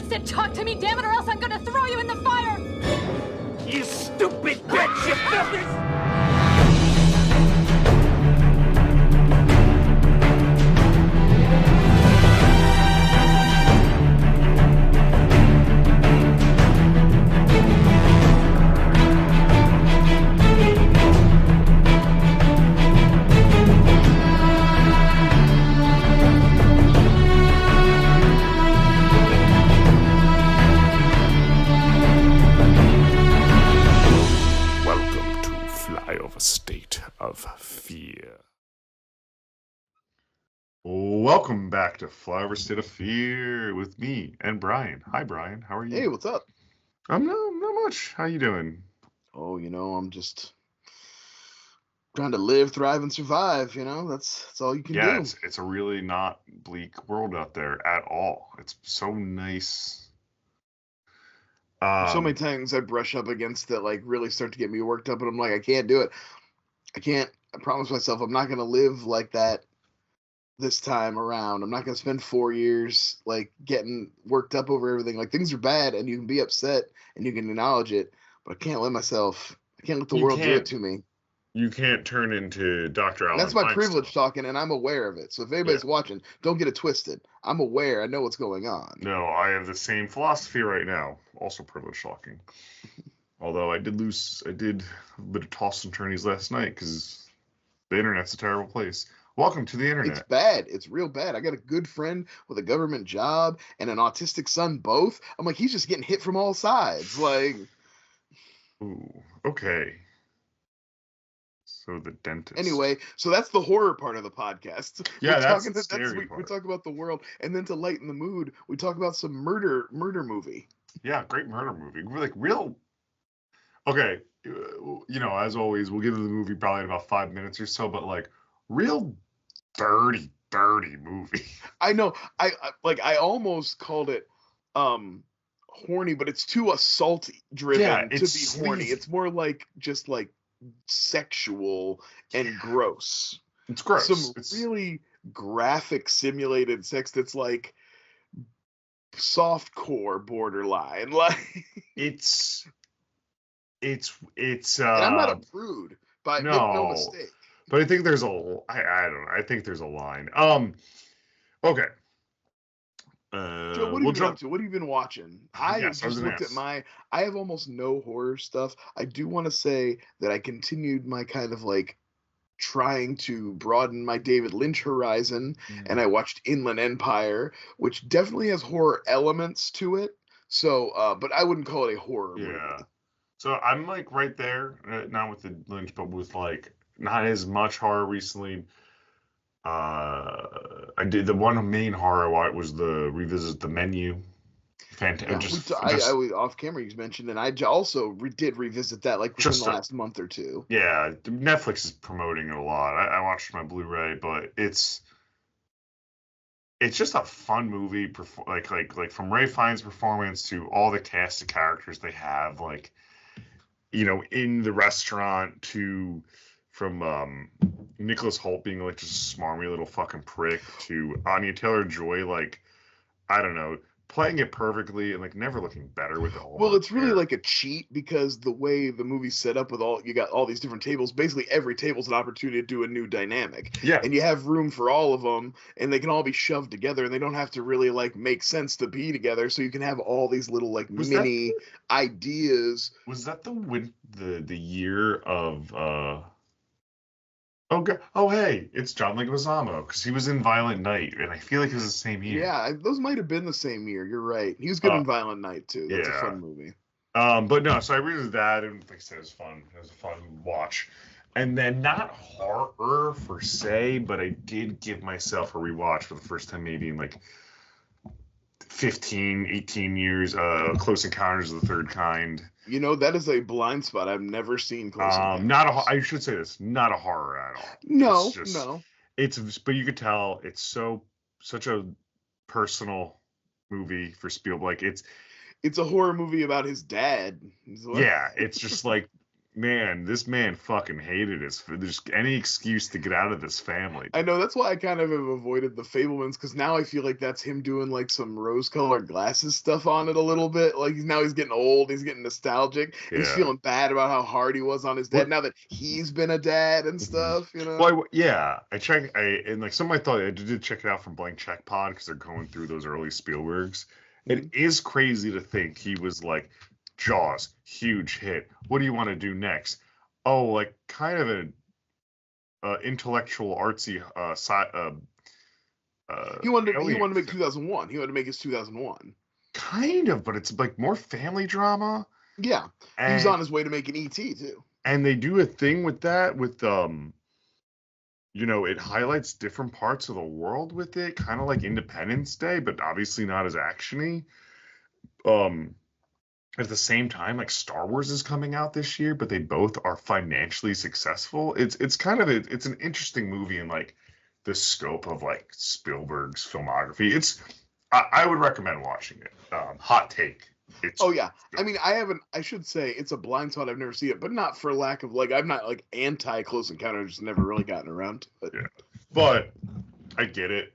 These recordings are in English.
said talk to me, damn it, or else I'm gonna throw you in the fire! You stupid bitch! You filthy... Welcome back to Flyover State of Fear with me and Brian. Hi, Brian. How are you? Hey, what's up? I'm not much. How you doing? Oh, I'm just trying to live, thrive, and survive. That's all you can do. Yeah, it's a really not bleak world out there at all. It's so nice. So many times I brush up against it, like really start to get me worked up, and I'm like, I can't do it. I promise myself I'm not going to live like that this time around. I'm not going to spend 4 years like getting worked up over everything. Like, things are bad and you can be upset and you can acknowledge it, but I can't let the world do it to me. You can't turn into Dr. Alan. That's my privilege talking, and I'm aware of it. So if anybody's watching, don't get it twisted. I'm aware. I know what's going on. No, I have the same philosophy right now. Also privilege talking. Although I did a bit of toss and turnies last night because the internet's a terrible place. Welcome to the internet. It's bad. It's real bad. I got a good friend with a government job and an autistic son both. I'm like, he's just getting hit from all sides. Like, ooh, okay. So the dentist. Anyway, so that's the horror part of the podcast. Yeah, that's the scary part. We talk about the world, and then to lighten the mood, we talk about some murder movie. Yeah, great murder movie. We're like real. Okay, as always, we'll get into the movie probably in about 5 minutes or so, but like real dirty movie. I know. I almost called it horny, but it's too assault driven to be sleazy. Horny. It's more like just like sexual and gross. It's gross. Some really graphic simulated sex that's like softcore borderline. Like it's and I'm not a prude, but make no mistake. But I think there's I don't know. I think there's a line. Okay. Joe, what have you been up to? What have you been watching? I Yes, just looked at I have almost no horror stuff. I do want to say that I continued my kind of like trying to broaden my David Lynch horizon, and I watched Inland Empire, which definitely has horror elements to it. So, but I wouldn't call it a horror movie. So I'm like right there, not with the Lynch, but with like not as much horror recently. I did the one main horror I watched was the Revisit the Menu. Fantastic. I off camera you mentioned, and I also did revisit that like within the last month or two. Yeah, Netflix is promoting it a lot. I watched my Blu-ray, but it's just a fun movie. Like from Ray Fiennes' performance to all the cast of characters they have, like in the restaurant to. From Nicholas Hoult being like just a smarmy little fucking prick to Anya Taylor-Joy, like, I don't know, playing it perfectly and like never looking better with it all. Well, it's really like a cheat because the way the movie's set up with you got all these different tables, basically every table's an opportunity to do a new dynamic. Yeah. And you have room for all of them and they can all be shoved together and they don't have to really like make sense to be together. So you can have all these little like mini ideas. Was that the year of Oh, hey, it's John Leguizamo, because he was in Violent Night, and I feel like it was the same year. Yeah, those might have been the same year. You're right. He was good in Violent Night, too. That's a fun movie. But no, so I read that, and like I said, it was fun. It was a fun watch. And then not horror, per se, but I did give myself a rewatch for the first time maybe in like 15, 18 years, Close Encounters of the Third Kind. That is a blind spot. I've never seen Close Encounters. I should say this, not a horror at all. No, but you could tell it's such a personal movie for Spielberg. It's a horror movie about his dad. Yeah, it's just like man, this man fucking hated his. There's any excuse to get out of this family. I know, that's why I kind of have avoided the Fablemans, because now I feel like that's him doing like some rose-colored glasses stuff on it a little bit. Like now he's getting old, he's getting nostalgic, and he's Yeah. feeling bad about how hard he was on his dad What- now that he's been a dad and Mhm. stuff. You know. Well, I checked. And like some of my thought, I did check it out from Blank Check Pod because they're going through those early Spielbergs. It is crazy to think he was like, Jaws, huge hit. What do you want to do next? Oh, like kind of an intellectual, artsy He wanted to alien make film. 2001. He wanted to make his 2001. Kind of, but it's like more family drama. Yeah, he was And, on his way to making E.T. too. and they do a thing with that with it highlights different parts of the world with it, kind of like Independence Day, but obviously not as actiony. At the same time, like Star Wars is coming out this year, but they both are financially successful. It's kind of it's an interesting movie in like the scope of like Spielberg's filmography. I would recommend watching it. Hot take. Oh yeah, I mean, I should say it's a blind spot. I've never seen it, but not for lack of like. I'm not like anti Close Encounter. I've just never really gotten around to it. Yeah. But I get it.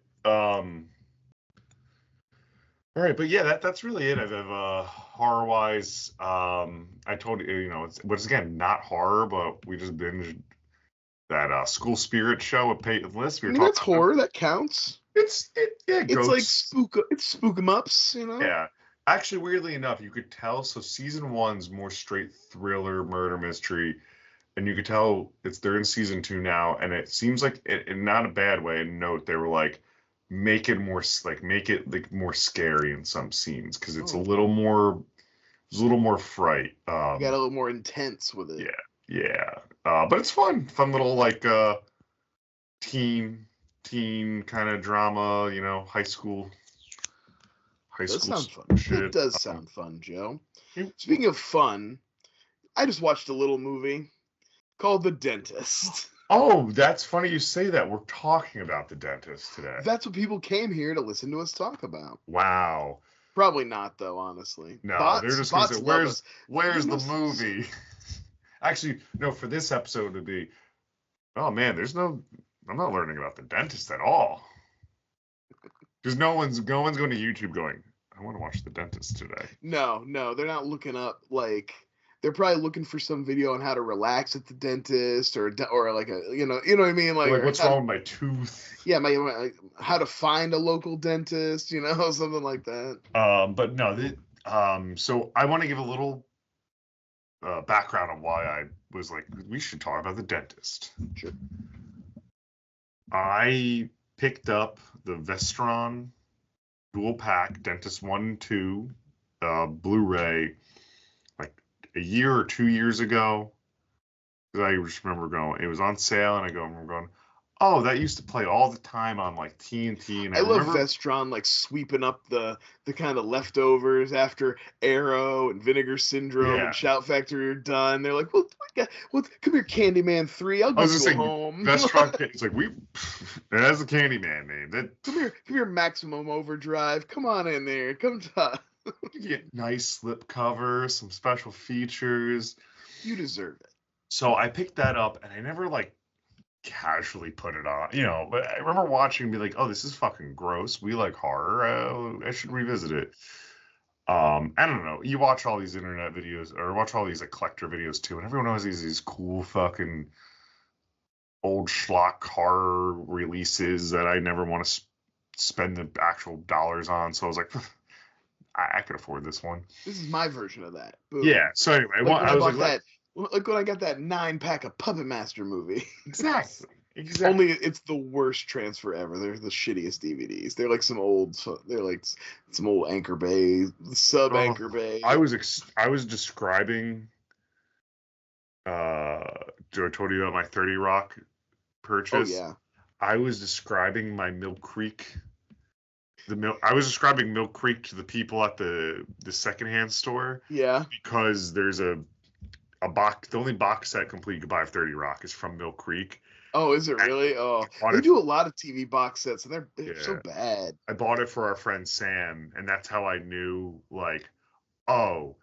All right, but yeah, that's really it. I've horror wise. I told you, it's again not horror, but we just binged that School Spirit show with Peyton List. We I were mean, talking that's horror. That counts. It's It's like spook. it's spook 'em ups, you know. Yeah, actually, weirdly enough, you could tell. So season one's more straight thriller, murder mystery, and you could tell they're in season two now, and it seems like in not a bad way. And note they were like make it like more scary in some scenes because it's a little more fright. You got a little more intense with it. Yeah. But it's fun little like teen kind of drama, high school. That sounds fun. Shit. It does sound fun, Joe. You- Speaking of fun, I just watched a little movie called The Dentist. Oh, that's funny you say that. We're talking about The Dentist today. That's what people came here to listen to us talk about. Wow. Probably not, though, honestly. No, they're just going to say, where's the us. movie? Actually, no, for this episode it would be, oh man, I'm not learning about The Dentist at all. Because no one's going to YouTube going, I want to watch The Dentist today. No, they're not looking up, like, they're probably looking for some video on how to relax at the dentist or like a, you know what I mean? Like what's wrong with my tooth? Yeah, like, how to find a local dentist, something like that. But no, so I want to give a little background on why I was like, we should talk about The Dentist. Sure. I picked up the Vestron dual pack Dentist 1 and 2 Blu-ray like a year or 2 years ago. I just remember going, it was on sale, and I remember going, oh, that used to play all the time on like TNT. And I love Vestron like sweeping up the kind of leftovers after Arrow and Vinegar Syndrome and Shout Factory are done. They're like, well, come here, Candyman 3. I'll go home. Vestron, it's like it has the Candyman name. Come here, Maximum Overdrive. Come on in there. Come talk. You get nice slip covers, some special features. You deserve it. So I picked that up, and I never like casually put it on, but I remember watching and be like, oh, this is fucking gross. We like horror. I should revisit it. I don't know. You watch all these internet videos or watch all these like collector videos too, and everyone has these cool fucking old schlock horror releases that I never want to spend the actual dollars on. So I was like, I could afford this one. This is my version of that. Boom. Yeah. So anyway, I was like, look when I got that 9-pack of Puppet Master movie. Exactly. Only it's the worst transfer ever. They're the shittiest DVDs. They're like some old Anchor Bay, sub Anchor Bay. I was describing. Do I told you about my 30 Rock purchase? Oh yeah. I was describing my Mill Creek. I was describing Mill Creek to the people at the secondhand store. Yeah. Because there's a box. The only box set complete you could buy of 30 Rock is from Mill Creek. Oh, is it really? Oh, they do a lot of TV box sets, and they're so bad. I bought it for our friend Sam, and that's how I knew, like, oh,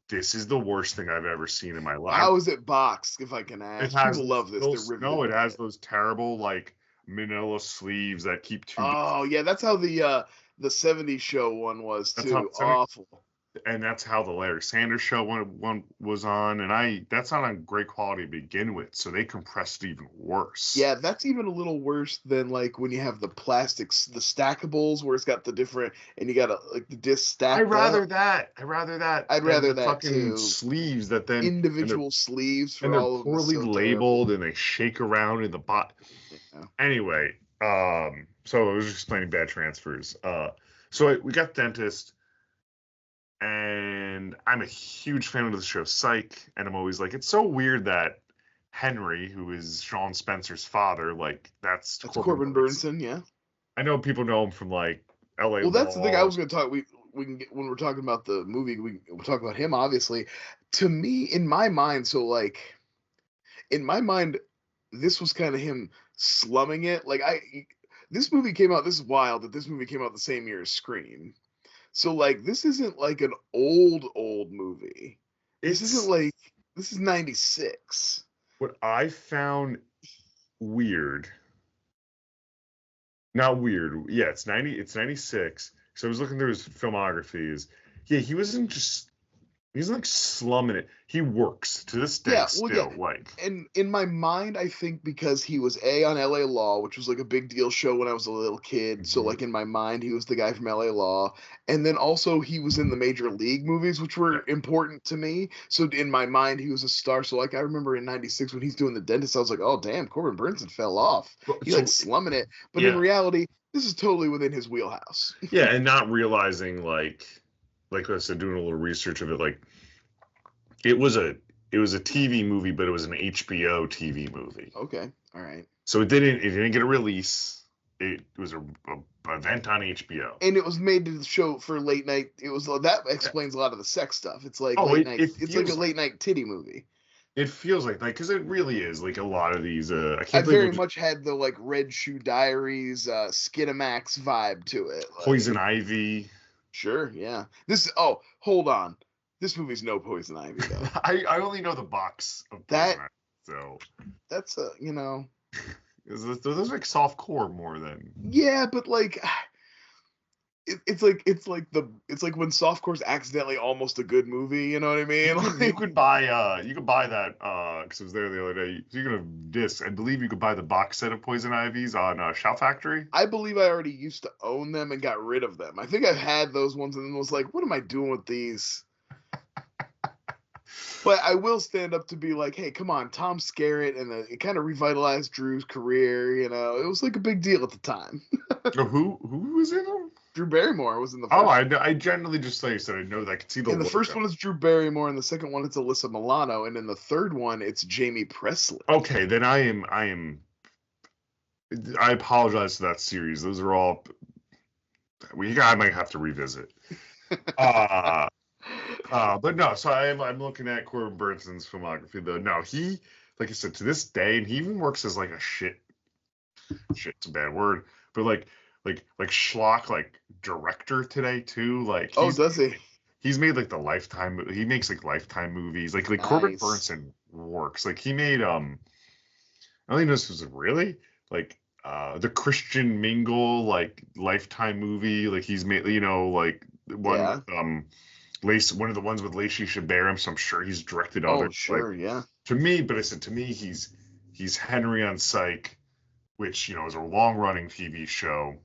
this is the worst thing I've ever seen in my life. How is it boxed, if I can It ask? has People love this. those, They're no, riveted it by has those terrible like manila sleeves that keep two. Oh yeah, that's how the '70s show one was That's how too. it's Awful. and that's how the Larry Sanders Show one was on, and that's not on great quality to begin with, so they compressed it even worse. Yeah, that's even a little worse than like when you have the plastics, the stackables, where it's got the different, and you got like the disc stacked I'd rather up. that. I'd than rather the that fucking too. sleeves that then Individual sleeves and for they're all of them is poorly so labeled terrible. and they shake around in the bot. Yeah. Anyway, so I was explaining bad transfers. We got dentist. And I'm a huge fan of the show Psych, and I'm always like, it's so weird that Henry, who is Sean Spencer's father, like that's Corbin Bernsen, yeah. I know people know him from like L.A. Well, that's the thing I Law. was going to talk. We can get when we're talking about the movie. We'll talk about him, obviously. To me, in my mind, so like in my mind, this was kind of him slumming it. This movie came out. This is wild that this movie came out the same year as Scream. So like this isn't like an old movie. This isn't like this is 96. What I found weird. Not weird. Yeah, it's 96. So I was looking through his filmography. He wasn't like slumming it. He works to this day still. Like, and in my mind, I think because he was on LA Law, which was like a big deal show when I was a little kid. So like in my mind, he was the guy from LA Law, and then also he was in the Major League movies, which were important to me. So in my mind, he was a star. So like I remember in '96 when he's doing The Dentist, I was like, oh damn, Corbin Bernsen fell off. He like slumming it, but in reality, this is totally within his wheelhouse. Yeah, and not realizing like I said, doing a little research of it, like it was a TV movie, but it was an HBO TV movie. Okay, all right. So it didn't get a release. It was a event on HBO, and it was made to show for late night. It was that explains a lot of the sex stuff. It's like late night. It's like a late night titty movie. It feels like because it really is like a lot of these. I very much had the like Red Shoe Diaries, Skinamax vibe to it. Like, Poison Ivy. Sure, yeah. Hold on. This movie's no Poison Ivy though. I only know the box of Poison Ivy, so that's those are like soft core more than. Yeah, but like it's like when softcore's accidentally almost a good movie, you know what I mean? You could buy that because it was there the other day. Speaking of discs, I believe you could buy the box set of Poison Ivies on Shout Factory. I believe I already used to own them and got rid of them. I think I've had those ones and then was like, what am I doing with these? But I will stand up to be like, hey, come on, Tom Skerritt, and it kind of revitalized Drew's career. You know, it was like a big deal at the time. Who was in them? Drew Barrymore was in the first. Oh, I generally just like I said, I know that I could see the. In the first one, it's Drew Barrymore, and the second one, it's Alyssa Milano, and in the third one, it's Jamie Presley. Okay, then I apologize to that series. Those are all. I might have to revisit. But no, so I'm looking at Corbin Bernsen's filmography though. No, he, like I said, to this day, and he even works as like a shit's a bad word, but like schlock like director today too. Like does he? He's made like he makes like Lifetime movies. Like nice. Corbin Bernsen works. Like he made I don't even know if this was really like the Christian Mingle like Lifetime movie. Like he's made like one one of the ones with Lacey Chabert, so I'm sure he's directed others. Oh, sure, yeah. To me, he's Henry on Psych, which is a long-running TV show.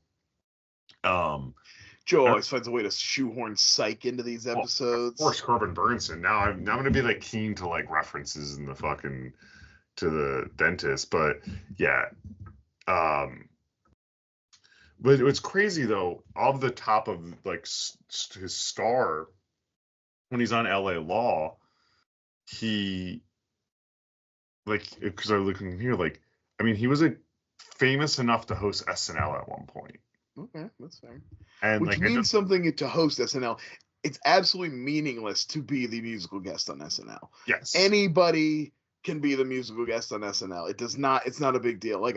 Joe always finds a way to shoehorn Psych into these episodes. Of course, Corbin Bernsen. Now I'm gonna be like keen to like references in the fucking to the Dentist, but yeah. But it's crazy though. Off the top of like his star. When he's on LA Law, he because I'm looking here, he was famous enough to host SNL at one point. Okay, that's fair. And which means something to host SNL. It's absolutely meaningless to be the musical guest on SNL. Yes. Anybody can be the musical guest on SNL. It's not a big deal.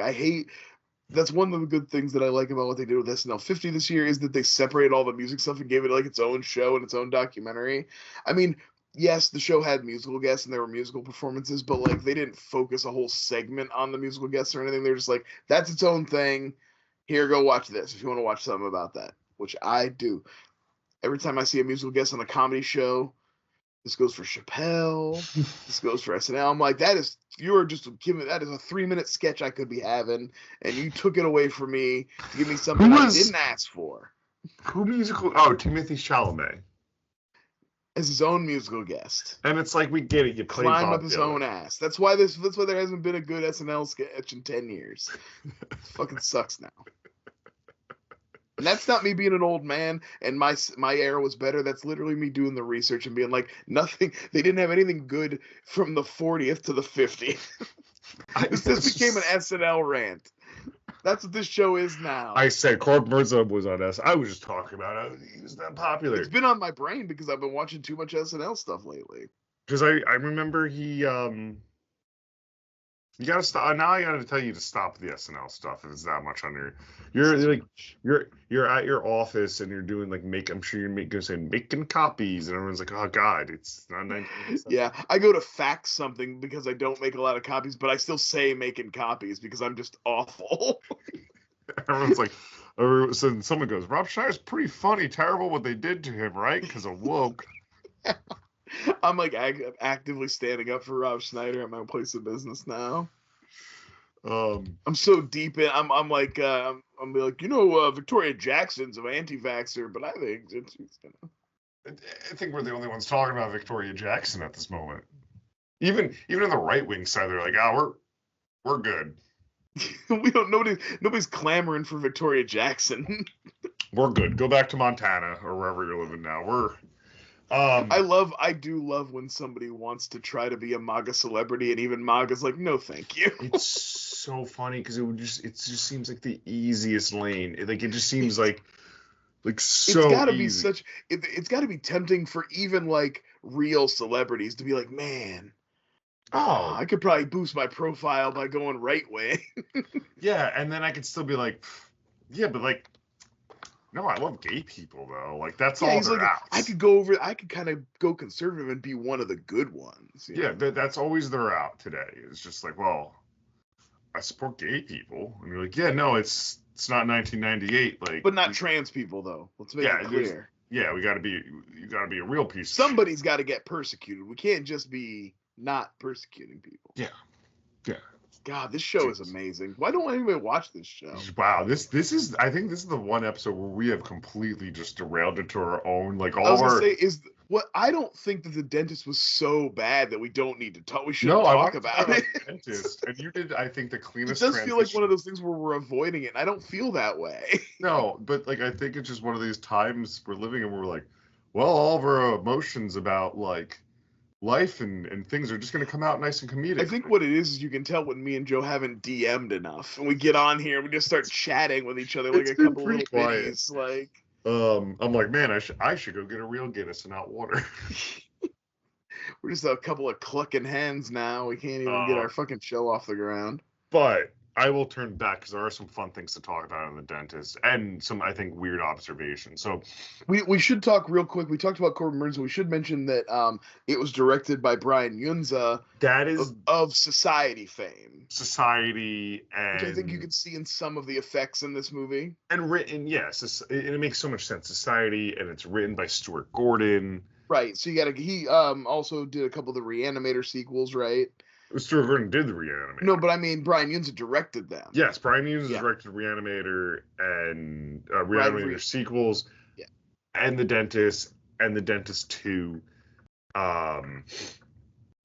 That's one of the good things that I like about what they did with SNL 50 this year is that they separated all the music stuff and gave it like its own show and its own documentary. I mean, yes, the show had musical guests and there were musical performances, but like they didn't focus a whole segment on the musical guests or anything. They're just like, that's its own thing. Here, go watch this if you want to watch something about that, which I do. Every time I see a musical guest on a comedy show, this goes for Chappelle, this goes for SNL. I'm like, that is a 3-minute sketch I could be having, and you took it away from me to give me something I didn't ask for. Who musical? Oh, Timothée Chalamet. As his own musical guest. And it's like, we get it. You play climb Bob up his Dylan. own ass. That's why there hasn't been a good SNL sketch in 10 years. It fucking sucks now. And that's not me being an old man and my era was better. That's literally me doing the research and being like, nothing. They didn't have anything good from the 40th to the 50th. This became an SNL rant. That's what this show is now. I said Corbin Bernsen was on us. I was just talking about it. He was that popular. It's been on my brain because I've been watching too much SNL stuff lately. Because I remember he you gotta stop now. I gotta tell you to stop the SNL stuff if it's that much on you're at your office and you're doing like I'm sure you're making copies and everyone's like, oh god, it's not 1987. Yeah, I go to fax something because I don't make a lot of copies, but I still say making copies because I'm just awful. Everyone's like, or so someone goes, Rob Schneider's pretty funny, terrible what they did to him, right? Because of woke. I'm like actively standing up for Rob Schneider at my place of business now. I'm so deep in. I'm like Victoria Jackson's an anti-vaxxer, but I think it's I think we're the only ones talking about Victoria Jackson at this moment. Even in the right wing side, they're like, we're good. We don't. Nobody's clamoring for Victoria Jackson. We're good. Go back to Montana or wherever you're living now. I do love when somebody wants to try to be a MAGA celebrity and even MAGA's like, no, thank you. It's so funny because it just seems like the easiest lane. It just seems like so it's gotta easy. It's gotta be tempting for even like real celebrities to be like, man, I could probably boost my profile by going right way. Yeah, and then I could still be like, yeah, but like, no, I love gay people though. Like that's all they're outs. I could kind of go conservative and be one of the good ones. Yeah, that's always their out today. It's just like, well, I support gay people, and you're like, yeah, no, it's not 1998, like, but not trans people though. Let's make it clear. Yeah, you got to be a real piece. Somebody's got to get persecuted. We can't just be not persecuting people. Yeah. God, this show is amazing. Why don't anybody watch this show? Wow, this is. I think this is the one episode where we have completely just derailed into our own. Like all I was gonna say what I don't think that The Dentist was so bad that we don't need to talk. We shouldn't talk about it. Dentist, and you did, I think, the cleanest. It does feel like one of those things where we're avoiding it. And I don't feel that way. No, but like I think it's just one of these times we're living in where we're like, well, all of our emotions about like life and things are just going to come out nice and comedic. I think what it is you can tell when me and Joe haven't DM'd enough, and we get on here and we just start chatting with each other like a couple little bitties. Like, I'm like, man, I should go get a real Guinness and not water. We're just a couple of clucking hens now. We can't even get our fucking show off the ground. But I will turn back because there are some fun things to talk about in The Dentist and some, I think, weird observations. So we should talk real quick. We talked about Corbin Bernsen. We should mention that it was directed by Brian Yunza. That is of Society fame. Society, and which I think you can see in some of the effects in this movie. And written, yes, it makes so much sense. Society, and it's written by Stuart Gordon. Right. So he also did a couple of the Reanimator sequels, right? Stuart Gordon did the Reanimator. No, but I mean, Brian Yunza directed them. Yes, Brian Yunza directed Reanimator and Reanimator sequels, and The Dentist and The Dentist 2.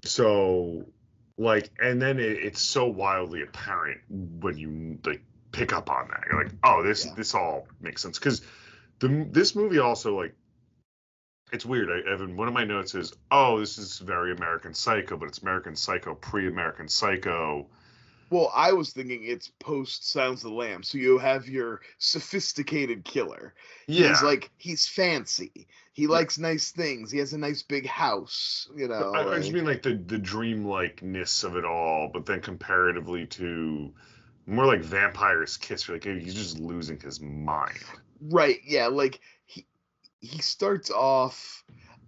So, like, and then it's so wildly apparent when you like pick up on that. You're like, oh, this all makes sense because this movie also like. It's weird, Evan. One of my notes is, oh, this is very American Psycho, but it's American Psycho pre-American Psycho. Well, I was thinking it's post Silence of the Lambs. So you have your sophisticated killer. Yeah. He's fancy. He likes nice things. He has a nice big house, you know. I just mean like the dreamlikeness of it all, but then comparatively to more like Vampire's Kiss, you're like, hey, he's just losing his mind. Right, yeah, like he starts off,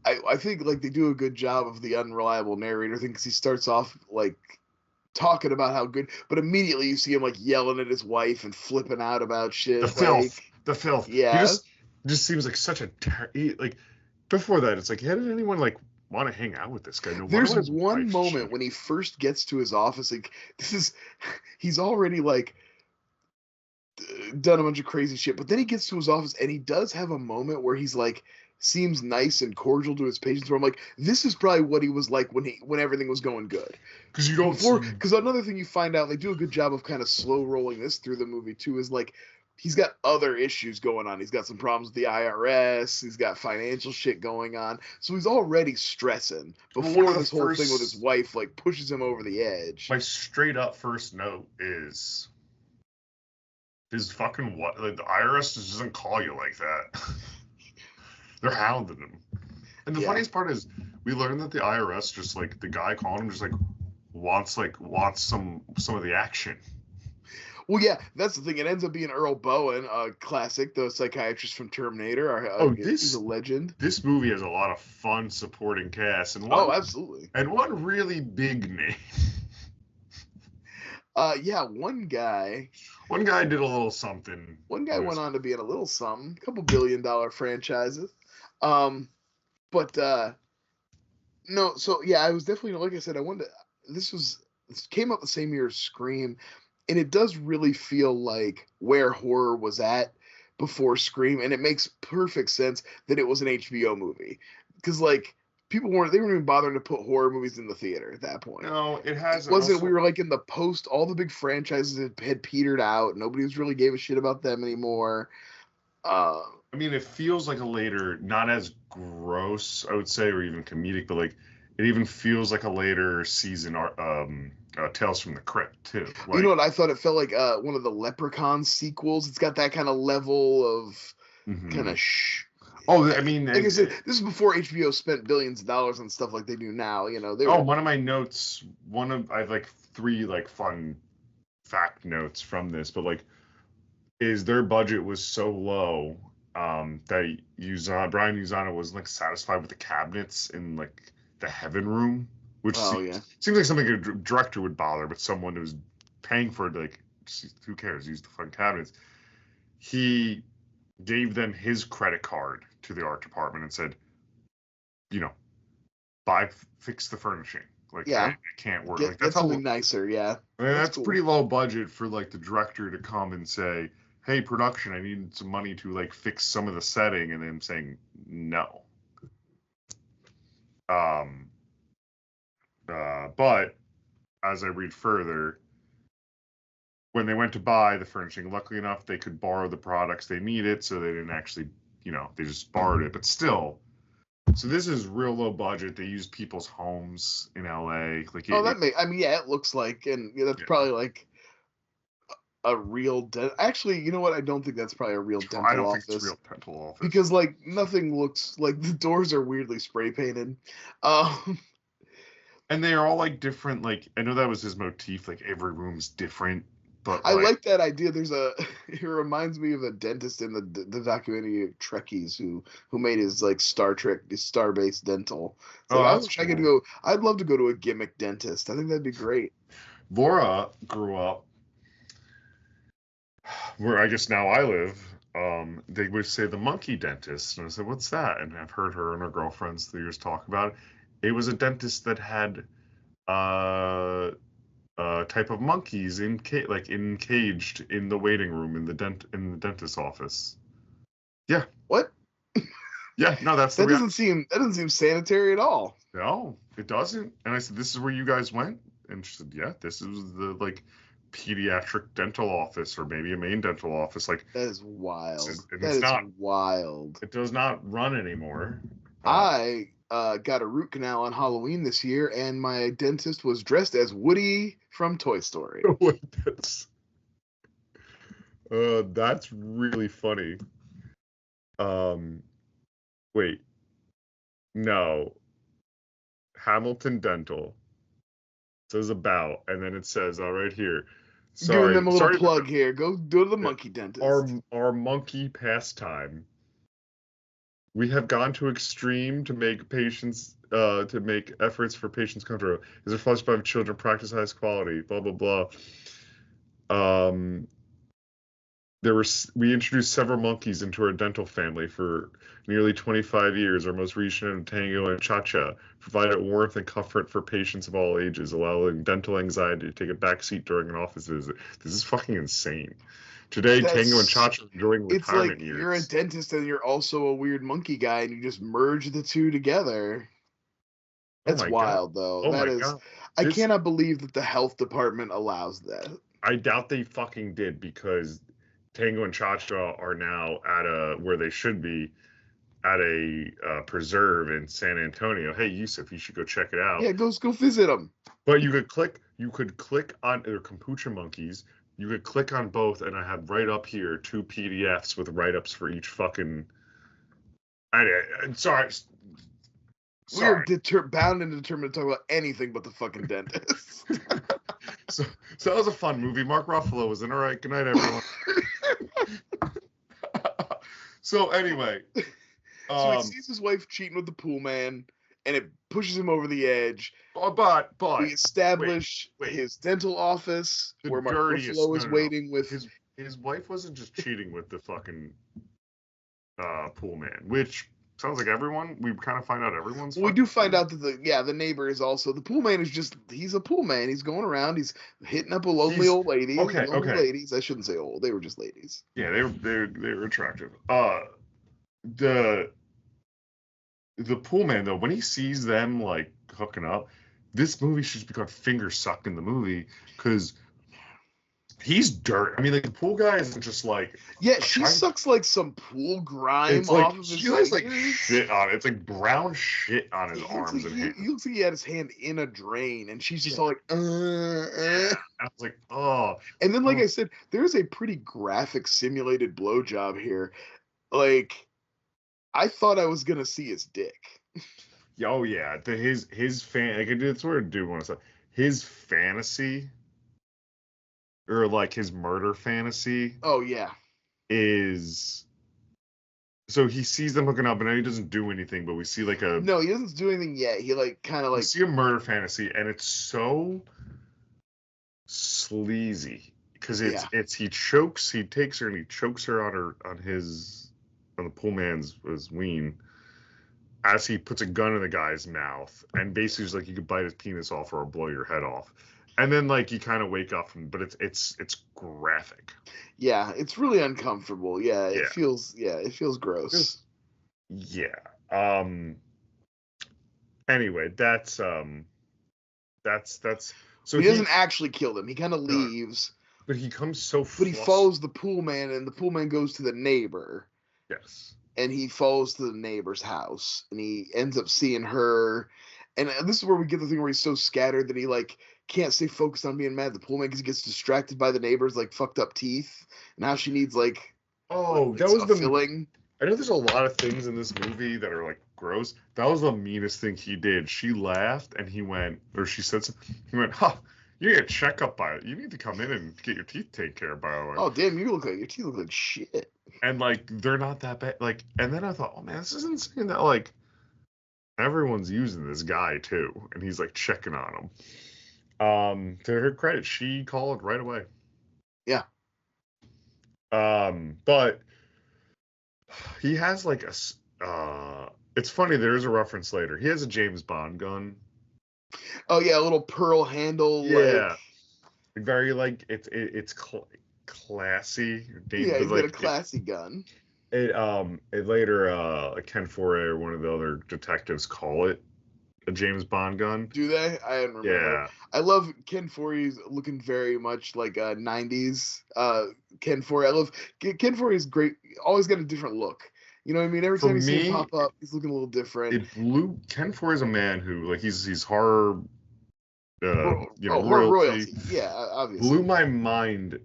I think like they do a good job of the unreliable narrator thing because he starts off like talking about how good, but immediately you see him like yelling at his wife and flipping out about shit. The filth. He Yeah, just seems like such a like. Before that, it's like, how did anyone like want to hang out with this guy? No wonder there's why his one wife's moment cheating. when he first gets to his office. Like he's already like done a bunch of crazy shit, but then he gets to his office and he does have a moment where he's like seems nice and cordial to his patients. Where I'm like, this is probably what he was like when everything was going good. Because you don't Because another thing you find out, they do a good job of kind of slow rolling this through the movie too, is like he's got other issues going on. He's got some problems with the IRS. He's got financial shit going on. So he's already stressing before this whole thing with his wife like pushes him over the edge. My straight up first note is his fucking what? Like the IRS just doesn't call you like that. They're hounding him. And the funniest part is we learned that the IRS just like the guy calling him just like wants some of the action. Well, yeah, that's the thing. It ends up being Earl Bowen, classic, the psychiatrist from Terminator. He's a legend. This movie has a lot of fun supporting cast, and absolutely, and one really big name. One guy did a little something. One guy went on to be in a little something, a couple $1 billion franchises. No, so yeah, I was definitely, like I said, this came out the same year as Scream, and it does really feel like where horror was at before Scream, and it makes perfect sense that it was an HBO movie. Because like they weren't even bothering to put horror movies in the theater at that point. No, it hasn't. We were like in the post, all the big franchises had petered out. Nobody really gave a shit about them anymore. I mean, it feels like a later, not as gross, I would say, or even comedic, but like it even feels like a later season Tales from the Crypt too. Like, you know what I thought? It felt like one of the Leprechaun sequels. It's got that kind of level of kind of Oh, I mean, like I said, this is before HBO spent billions of dollars on stuff like they do now. You know, one of my notes, I have like 3 like fun fact notes from this, but like, is their budget was so low that Brian Uzana wasn't like satisfied with the cabinets in like the heaven room, which seems like something a director would bother, but someone who's paying for it, like, who cares? Use the fun cabinets. He gave them his credit card to the art department and said, you know, fix the furnishing. Like, it can't work. That's something nicer, yeah. I mean, that's cool. Pretty low budget for like the director to come and say, hey, production, I need some money to like fix some of the setting, and then saying no. But as I read further, when they went to buy the furnishing, luckily enough, they could borrow the products they needed, so they didn't actually, they just borrowed it. But still, so this is real low budget. They used people's homes in LA. Like, it looks like, and that's probably like a real actually, you know what? I don't think that's probably a real dental office. I don't think it's a real dental office. Because like nothing looks like the doors are weirdly spray painted. And they are all like different, like I know that was his motif, like every room's different. But I like that idea. It reminds me of a dentist in the documentary Trekkies who made his like Star Trek, his Starbase Dental. So I wish I could go. I'd love to go to a gimmick dentist. I think that'd be great. Laura grew up where I guess now I live. They would say the monkey dentist, and I said, "What's that?" And I've heard her and her girlfriends through the years talk about it. It was a dentist that had type of monkeys caged in the waiting room in the dentist's office. Yeah. What? Yeah, no, that doesn't seem sanitary at all. No, it doesn't. And I said, "This is where you guys went?" And she said, "Yeah, this is the like pediatric dental office, or maybe a main dental office." Like, that is wild. Wild. It does not run anymore. I got a root canal on Halloween this year, and my dentist was dressed as Woody from Toy Story. That's really funny. Wait. No. Hamilton Dental says about, and then it says, all right here. Sorry, giving them a little plug here. Go to the monkey dentist. Our monkey pastime We have gone to extreme to make efforts for patients comfortable. Is it flushed by children practice highest quality? Blah blah blah. We introduced several monkeys into our dental family for nearly 25 years. Our most recent Tango and Cha-Cha provided warmth and comfort for patients of all ages, allowing dental anxiety to take a backseat during an office visit. This is fucking insane. Today, Tango and Cha-Cha are enjoying It's retirement like years. you're a dentist and you're also a weird monkey guy, and you just merge the two together. That's wild, though. Oh that my is. God. I cannot believe that the health department allows that. I doubt they fucking did, because Tango and Cha-Cha are now at where they should be, at a preserve in San Antonio. Hey, Yusuf, you should go check it out. Yeah, go visit them. But you could click on their kombucha monkeys. You could click on both, and I have right up here 2 PDFs with write-ups for each fucking. I'm sorry. We're bound and determined to talk about anything but the fucking dentist. So that was a fun movie. Mark Ruffalo was in. All right, good night, everyone. So anyway, so he sees his wife cheating with the pool man, and it pushes him over the edge. But we establish his dental office where Mark Ruffalo is waiting with his wife. Wasn't just cheating with the fucking pool man, which sounds like everyone. We kind of find out everyone's. We do find out that the neighbor is also the pool man. He's a pool man. He's going around. He's hitting up a lonely old lady. Okay. Ladies. I shouldn't say old. They were just ladies. Yeah, they were attractive. The pool man, though, when he sees them like hooking up, this movie should be called Finger Sucked in the movie, because he's dirt. I mean, like, the pool guy isn't just like. Yeah, she sucks like some pool grime off of his fingers. She has like shit on it. It's like brown shit on his arms and hands. He looks like he had his hand in a drain, and she's just all like, I was like, oh. And then, like I said, there's a pretty graphic simulated blowjob here. Like, I thought I was gonna see his dick. Oh yeah, his fan. Like, it's what I do want to say. His fantasy, or like his murder fantasy. Oh yeah. Is. So he sees them hooking up, and he doesn't do anything. But we see like a. No, he doesn't do anything yet. He like kind of like. We see a murder fantasy, and it's so sleazy, because he takes her and he chokes her on the pool man's ween, as he puts a gun in the guy's mouth, and basically is like, you could bite his penis off or I'll blow your head off. And then like you kind of wake up from, but it's graphic. Yeah, it's really uncomfortable. Yeah, it feels gross. Yeah. Anyway, that's so he doesn't actually kill them. He kind of leaves. But he comes so But he follows the pool man, and the pool man goes to the neighbor. Yes. And he falls to the neighbor's house, and he ends up seeing her. And this is where we get the thing where he's so scattered that he like can't stay focused on being mad at the pool man, because he gets distracted by the neighbor's like fucked up teeth. Now she needs like that was the filling. I know there's a lot of things in this movie that are like gross. That was the meanest thing he did. She laughed, and he went, or she said something. He went, "Huh, you get a checkup by it. You need to come in and get your teeth taken care of, by the way." Oh damn, your teeth look like shit. And like, they're not that bad. Like, and then I thought, oh man, this is insane that like everyone's using this guy too, and he's like checking on him. To her credit, she called right away. Yeah. But he has like it's funny, there is a reference later. He has a James Bond gun. Oh yeah, a little pearl handle. Yeah. Like, very like it's classy. Yeah, he's got a classy gun. It later Ken Foray or one of the other detectives call it a James Bond gun. Do they? I don't remember. Yeah. I love Ken Forey's looking very much like 90s Ken Forey. I love Ken Forey's great. Always got a different look. You know what I mean? Every time you see him pop up, he's looking a little different. Ken Forey's a man who, like, he's horror, royalty. Yeah, obviously. Blew my mind,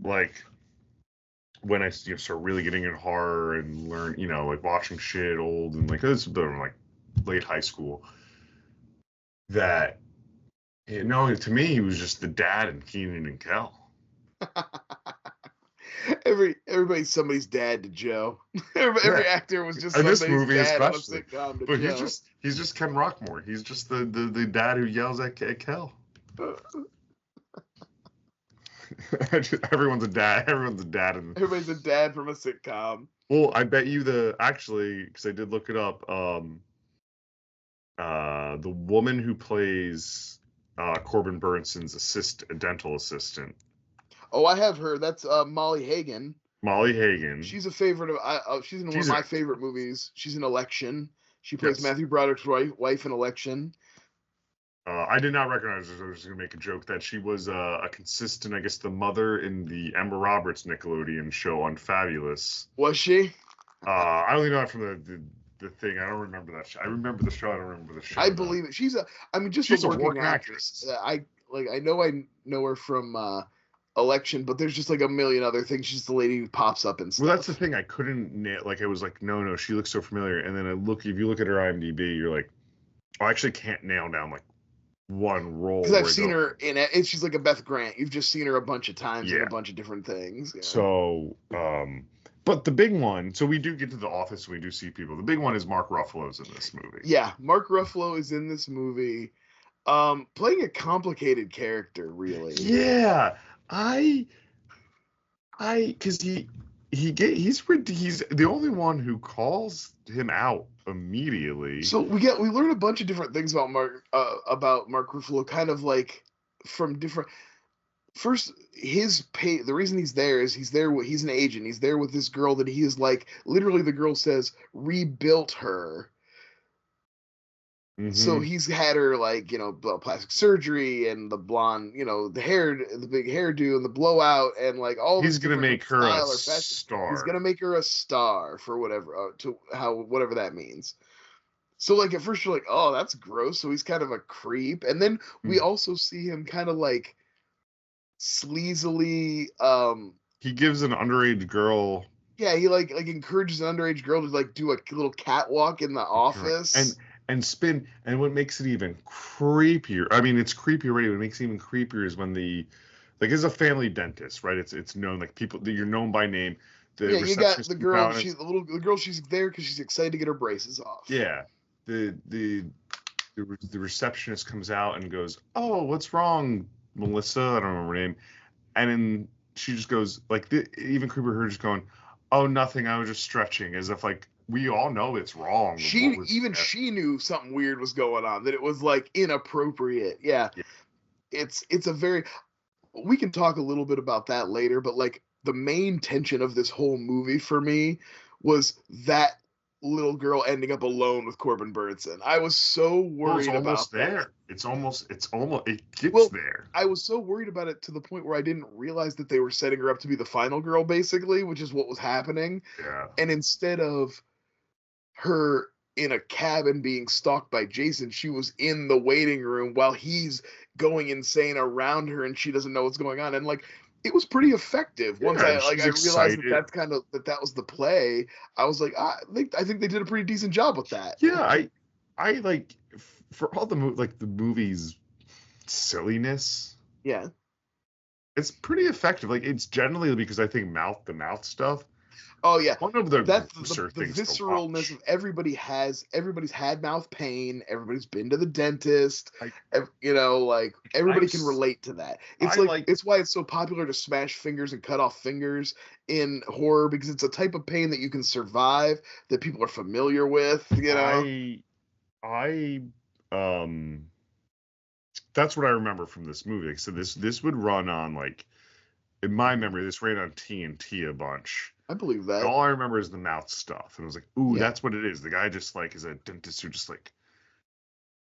like, when I started really getting in horror and learn, like watching shit old and like this was like late high school. That, to me, he was just the dad in Kenan and Kel. Everybody's somebody's dad to Joe. Every actor was just in this somebody's movie dad on a especially. sitcom to But Joe. he's just Ken Rockmore. He's just the dad who yells at Kel. Everyone's a dad. Everyone's a dad. Everybody's a dad from a sitcom. Well, I bet you actually, because I did look it up. The woman who plays Corbin Bernsen's dental assistant. Oh, I have her. That's Molly Hagan. Molly Hagan. She's a favorite of. She's in one of my favorite movies. She's in Election. She plays Matthew Broderick's wife in Election. I did not recognize her. I was going to make a joke that she was a consistent, I guess, the mother in the Emma Roberts Nickelodeon show on Fabulous. Was she? I only know that from the thing. I don't remember that show. I remember the show. I don't remember the show. I believe it. She's a working actress. I know her from Election, but there's just like a million other things. She's the lady who pops up and stuff. Well, that's the thing. I couldn't nail. Like, I was like, no, she looks so familiar. And then if you look at her IMDb, you're like, I actually can't nail down like one role. Because I've seen her in it. And she's like a Beth Grant. You've just seen her a bunch of times in a bunch of different things. Yeah. So, but the big one, so we do get to the office, we do see people. The big one is Mark Ruffalo's in this movie. Yeah, Mark Ruffalo is in this movie, playing a complicated character, really. Yeah, because he's the only one who calls him out immediately. So we learn a bunch of different things about Mark Ruffalo, kind of like from different. First, the reason he's there is he's an agent. He's there with this girl that he is like, literally the girl says, rebuilt her. Mm-hmm. So he's had her like, plastic surgery and the blonde, the big hairdo and the blowout and like all. He's going to make her a star. He's going to make her a star for whatever, whatever that means. So like at first you're like, oh, that's gross. So he's kind of a creep. And then we also see him kind of like, sleazily he gives an underage girl he like encourages an underage girl to like do a little catwalk in the office and spin. And what makes it even creepier, I mean it's creepy already, what makes it even creepier is when it's a family dentist, right? It's known, like people that you're known by name. You got the girl, the girl, she's there because she's excited to get her braces off. Yeah. The receptionist comes out and goes, oh, what's wrong, Melissa? I don't remember her name. And then she just goes, like, even creepier, her just going, oh, nothing, I was just stretching, as if, like, we all know it's wrong. She knew something weird was going on, that it was, like, inappropriate. Yeah. It's a very... We can talk a little bit about that later, but, like, the main tension of this whole movie for me was that little girl ending up alone with Corbin Bernsen. I was so worried about that. It's almost it gets there. I was so worried about it to the point where I didn't realize that they were setting her up to be the final girl, basically, which is what was happening. Yeah. And instead of her in a cabin being stalked by Jason, she was in the waiting room while he's going insane around her and she doesn't know what's going on. And like, it was pretty effective. Once I realized that was the play, I was like, I think they did a pretty decent job with that. Yeah, I like, for all the movie's silliness. Yeah, it's pretty effective. Like, it's generally because I think the mouth stuff. Oh yeah, one of the visceralness of everybody's had mouth pain. Everybody's been to the dentist. Everybody can relate to that. It's why it's so popular to smash fingers and cut off fingers in horror, because it's a type of pain that you can survive, that people are familiar with. That's what I remember from this movie. So this would run on, like, in my memory, this ran on TNT a bunch. I believe that. And all I remember is the mouth stuff. And I was like, ooh, that's what it is. The guy just, like, is a dentist who just, like,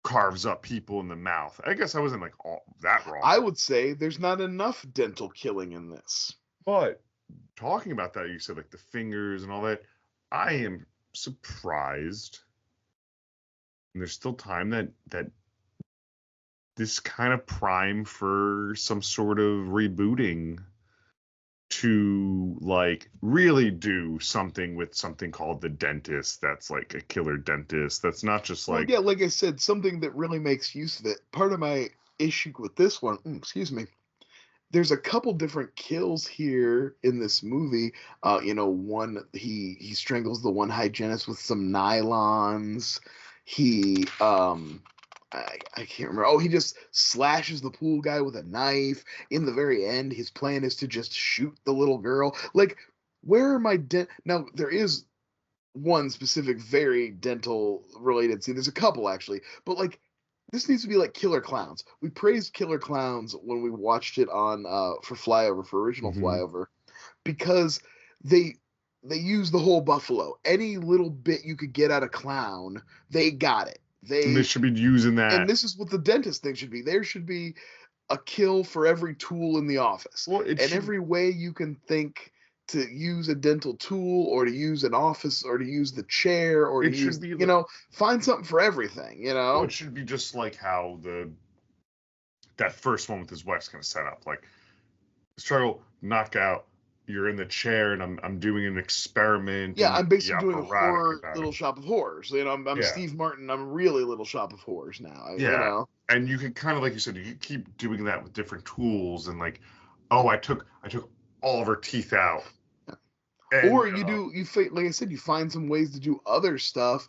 carves up people in the mouth. I guess I wasn't, like, all that wrong. I would say there's not enough dental killing in this. But talking about that, you said, like, the fingers and all that. I am surprised. And there's still time that this kind of prime for some sort of rebooting to, like, really do something with something called The Dentist that's like a killer dentist that's not just like... Well, yeah, like I said, something that really makes use of it. Part of my issue with this one, excuse me, there's a couple different kills here in this movie. One he strangles the one hygienist with some nylons. He I can't remember. Oh, he just slashes the pool guy with a knife. In the very end, his plan is to just shoot the little girl. Like, where are my now? There is one specific very dental related scene. There's a couple actually, but like this needs to be like Killer Clowns. We praised Killer Clowns when we watched it on for original Mhm. Flyover, because they use the whole Buffalo. Any little bit you could get out of Clown, they got it. And they should be using And that. this is what the dentist thing should be. There should be a kill for every tool in the office. Well, it And should. every way you can think to use a dental tool or to use an office or to use the chair or to It should use, be. find something for everything, Well, it should be just like how that first one with his wife's kind of set up. Like, struggle, knockout. You're in the chair, and I'm doing an experiment. Yeah, And I'm basically the doing a operatic horror about Little it. Shop of Horrors. I'm Yeah. Steve Martin. I'm really Little Shop of Horrors now. Yeah. And you could kind of, like you said, you could keep doing that with different tools, and like, oh, I took all of her teeth out. And, Or like I said, you find some ways to do other stuff.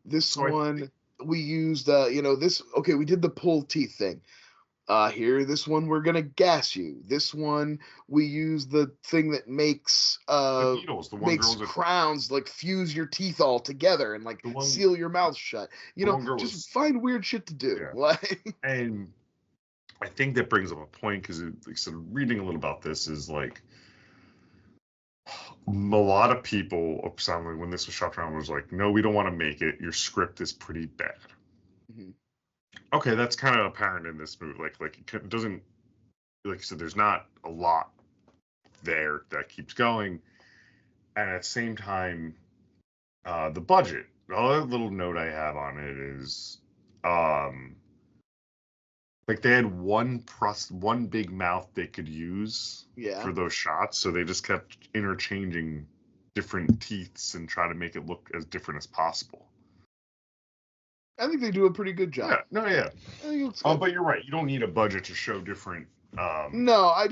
This so one we used, we did the pull teeth thing. This one we're gonna gas you. This one we use the thing that makes the needles, the one girl crowns, like fuse your teeth all together and like seal your mouth shut. Just find weird shit to do. Yeah. Like, and I think that brings up a point, because like, sort of reading a little about this is like, a lot of people, when this was shopped around, was like, no, we don't want to make it. Your script is pretty bad. mm-hmm. Okay, that's kind of apparent in this movie. Like it doesn't, like you said, there's not a lot there that keeps going. And at the same time, the budget. The other little note I have on it is, like they had one big mouth they could use for those shots, so they just kept interchanging different teeths and try to make it look as different as possible. I think they do a pretty good job. Yeah, no, yeah. I think it looks good. But you're right. You don't need a budget to show different. No, I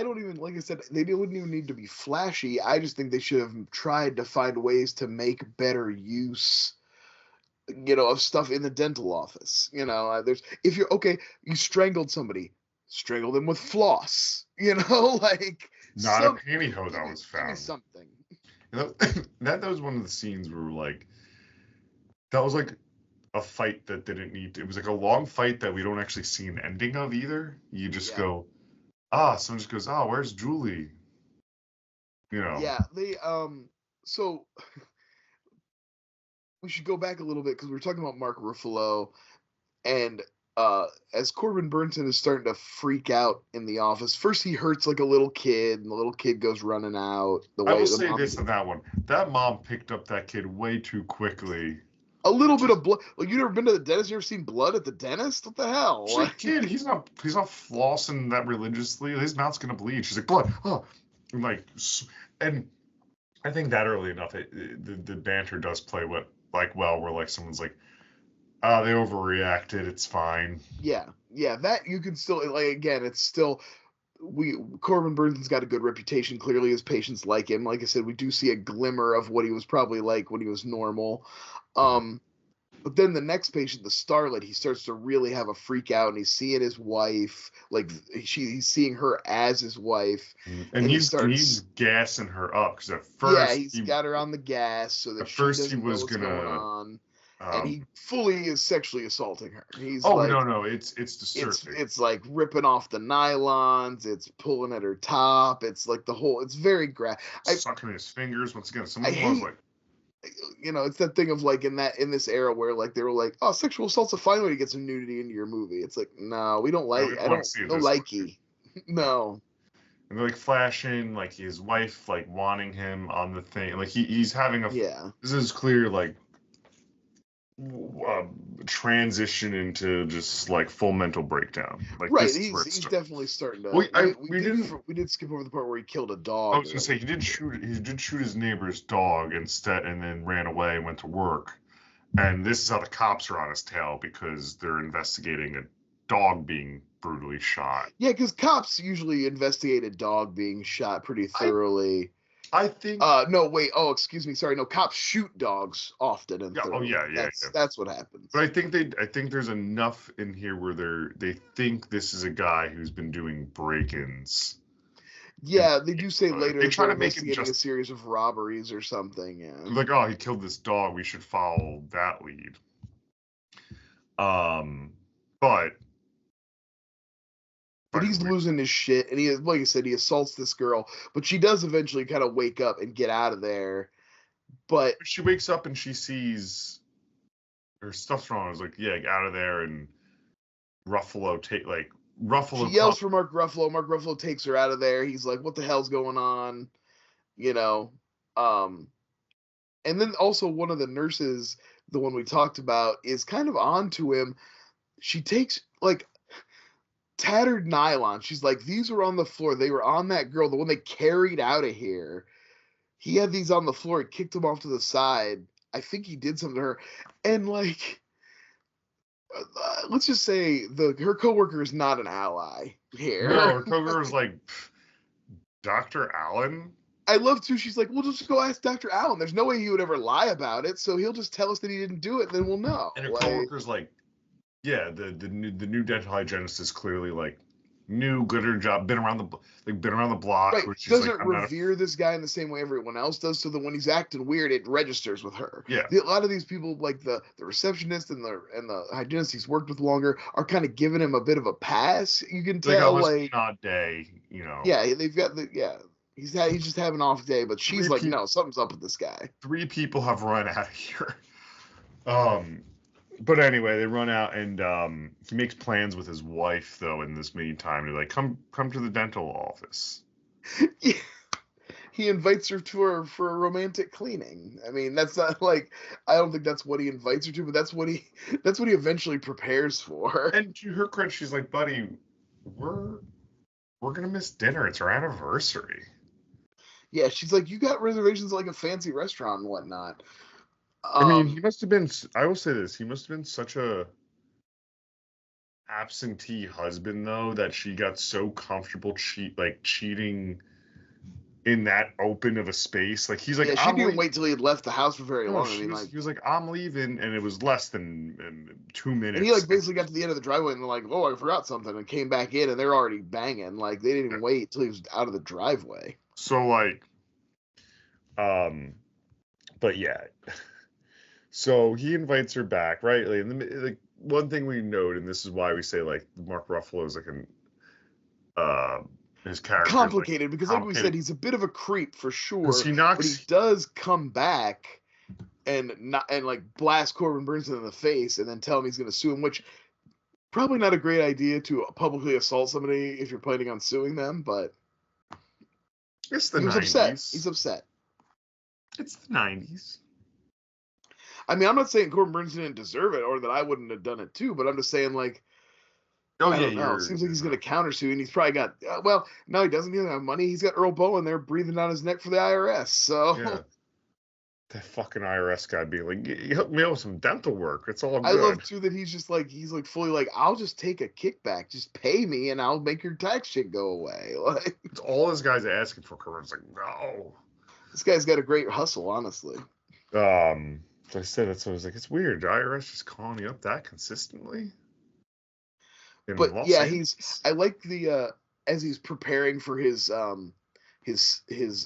don't even, like I said, they wouldn't even need to be flashy. I just think they should have tried to find ways to make better use, of stuff in the dental office. If you strangled somebody, strangle them with floss. Like not a pantyhose that was found. Give me something. That was one of the scenes where that was like a fight that didn't need to. It was like a long fight that we don't actually see an ending of either. You just go, someone just goes, where's Julie? Yeah, they so we should go back a little bit because we were talking about Mark Ruffalo, and as Corbin Bernsen is starting to freak out in the office, first he hurts like a little kid, and the little kid goes running out. I will say this on that one: that mom picked up that kid way too quickly. A little bit of blood. Like, you never been to the dentist? You ever seen blood at the dentist? What the hell? She's like, kid, he's not flossing that religiously. His mouth's gonna bleed. She's like, blood. Oh, and I think that early enough, the banter does play well, where like someone's like, they overreacted. It's fine. Yeah. That you can still, like, again, it's still. Corbin Bernsen's got a good reputation. Clearly, his patients like him. Like I said, we do see a glimmer of what he was probably like when he was normal. But then the next patient, the starlet, he starts to really have a freak out, and he's seeing his wife, like he's seeing her as his wife, and he's gassing her up, because at first he's got her on the gas so that at first he was going on. And he fully is sexually assaulting her. He's no, it's disturbing. It's like ripping off the nylons. It's pulling at her top. It's like it's very sucking his fingers. Once again, someone was like, it's that thing of like in this era where like they were like, oh, sexual assault's a fine way to get some nudity into your movie. It's like, no, we don't like. I don't likey. No. And they're like flashing like his wife like wanting him on the thing. Like he's having a This is clear like transition into just like full mental breakdown. Like, right, he's definitely starting to. We did skip over the part where he killed a dog. I was gonna say he did shoot his neighbor's dog instead, and then ran away and went to work. And this is how the cops are on his tail, because they're investigating dog being brutally shot. Yeah, because cops usually investigate a dog being shot pretty thoroughly. I think. No, wait. Oh, excuse me. Sorry. No, cops shoot dogs often and Yeah. Oh thoroughly. yeah. That's what happens. But I think there's enough in here where they think this is a guy who's been doing break-ins. Yeah, they do say later they try they're to make it investigating a series of robberies or something. Yeah. Like, oh, he killed this dog. We should follow that lead. But he's losing his shit, and like I said, he assaults this girl, but she does eventually kind of wake up and get out of there. But she wakes up and she sees her stuff's wrong. I was like, yeah, out of there, and Ruffalo she yells for Mark Ruffalo. Mark Ruffalo takes her out of there. He's like, what the hell's going on? You know, and then also one of the nurses, the one we talked about, is kind of on to him. She takes like tattered nylon. She's like, these were on the floor. They were on that girl, the one they carried out of here. He had these on the floor. He kicked them off to the side. I think he did something to her. And like, let's just say her coworker is not an ally here. No, her coworker is like, Dr. Allen? I love too. She's like, we'll just go ask Dr. Allen. There's no way he would ever lie about it. So he'll just tell us that he didn't do it. Then we'll know. And her coworker's like, yeah, the new dental hygienist is clearly like new, good at her job, been around the block. Right. She's doesn't like, revere this guy in the same way everyone else does. So that when he's acting weird, it registers with her. Yeah. A lot of these people, like the receptionist and the hygienist he's worked with longer, are kind of giving him a bit of a pass. You can tell, like, not day, you know. Yeah, they've got he's just having an off day, but she's like, no, something's up with this guy. 3 people have run out of here. But anyway, they run out, and he makes plans with his wife, though, in this meantime, to like come to the dental office. Yeah. He invites her for a romantic cleaning. I mean, that's not like, I don't think that's what he invites her to, but that's what he eventually prepares for. And to her credit, she's like, buddy, we're gonna miss dinner. It's our anniversary. Yeah, she's like, you got reservations at like a fancy restaurant and whatnot. I mean, he must have been, I will say this, he must have been such a absentee husband, though, that she got so comfortable cheating in that open of a space. Like, he's like, yeah, she didn't wait till he had left the house for very long. He was like, I'm leaving, and it was less than 2 minutes. And he like basically got to the end of the driveway and they're like, oh, I forgot something, and came back in, and they're already banging. Like, they didn't even wait till he was out of the driveway. So like, but yeah. So he invites her back, right? And the one thing we note, and this is why we say like Mark Ruffalo is like his character complicated, because like we said, he's a bit of a creep for sure. But he does come back and like blast Corbin Bernsen in the face and then tell him he's going to sue him, which probably not a great idea to publicly assault somebody if you're planning on suing them. But it's the 90s. Upset. He's upset. It's the 90s. I mean, I'm not saying Corbin Bernsen didn't deserve it or that I wouldn't have done it too, but I'm just saying, like, I don't know. It seems like he's going to countersue, and he's probably got, well, no, he doesn't. He doesn't have money. He's got Earl Bowen there breathing down his neck for the IRS. So yeah. That fucking IRS guy being like, you hooked me up with some dental work. It's all good. I love too that he's fully like, I'll just take a kickback, just pay me, and I'll make your tax shit go away. Like, it's all this guy's asking for. Corbin's like, no. This guy's got a great hustle, honestly. So I said that, so I was like, it's weird. The IRS just calling you up that consistently. But yeah, I like the as he's preparing for his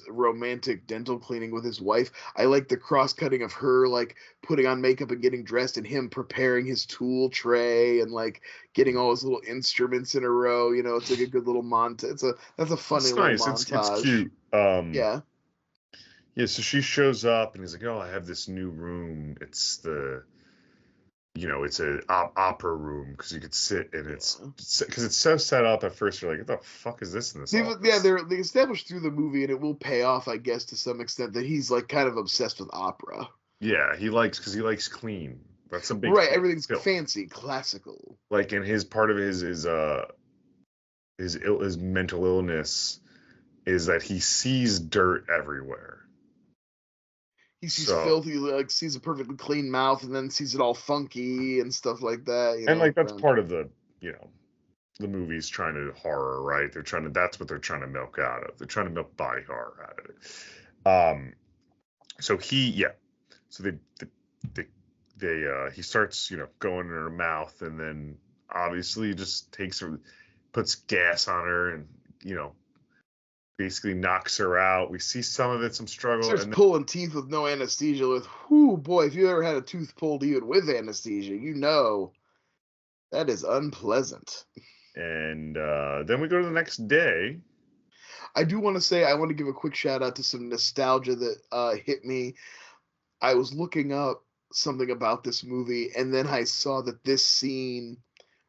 romantic dental cleaning with his wife, I like the cross-cutting of her like putting on makeup and getting dressed, and him preparing his tool tray and like getting all his little instruments in a row. You know, it's like a good little montage. That's a funny little montage. It's cute. Yeah. Yeah, so she shows up and he's like, oh, I have this new room. It's it's an opera room because you could sit and because it's so set up at first. You're like, what the fuck is this in this office? Yeah, they established through the movie, and it will pay off, I guess, to some extent, that he's like kind of obsessed with opera. Yeah, he likes clean. That's a big right. Everything's fancy, classical. Like, and his part of his mental illness is that he sees dirt everywhere. He sees filthy, like sees a perfectly clean mouth, and then sees it all funky and stuff like that. That's part of the the movie's trying to horror, right? That's what they're trying to milk out of. They're trying to milk body horror out of it. So he starts, going in her mouth, and then obviously just puts gas on her, and basically knocks her out. We see some struggle. Starts pulling teeth with no anesthesia. Boy, if you ever had a tooth pulled even with anesthesia, that is unpleasant. And then we go to the next day. I do want to say, I want to give a quick shout out to some nostalgia that hit me. I was looking up something about this movie, and then I saw that this scene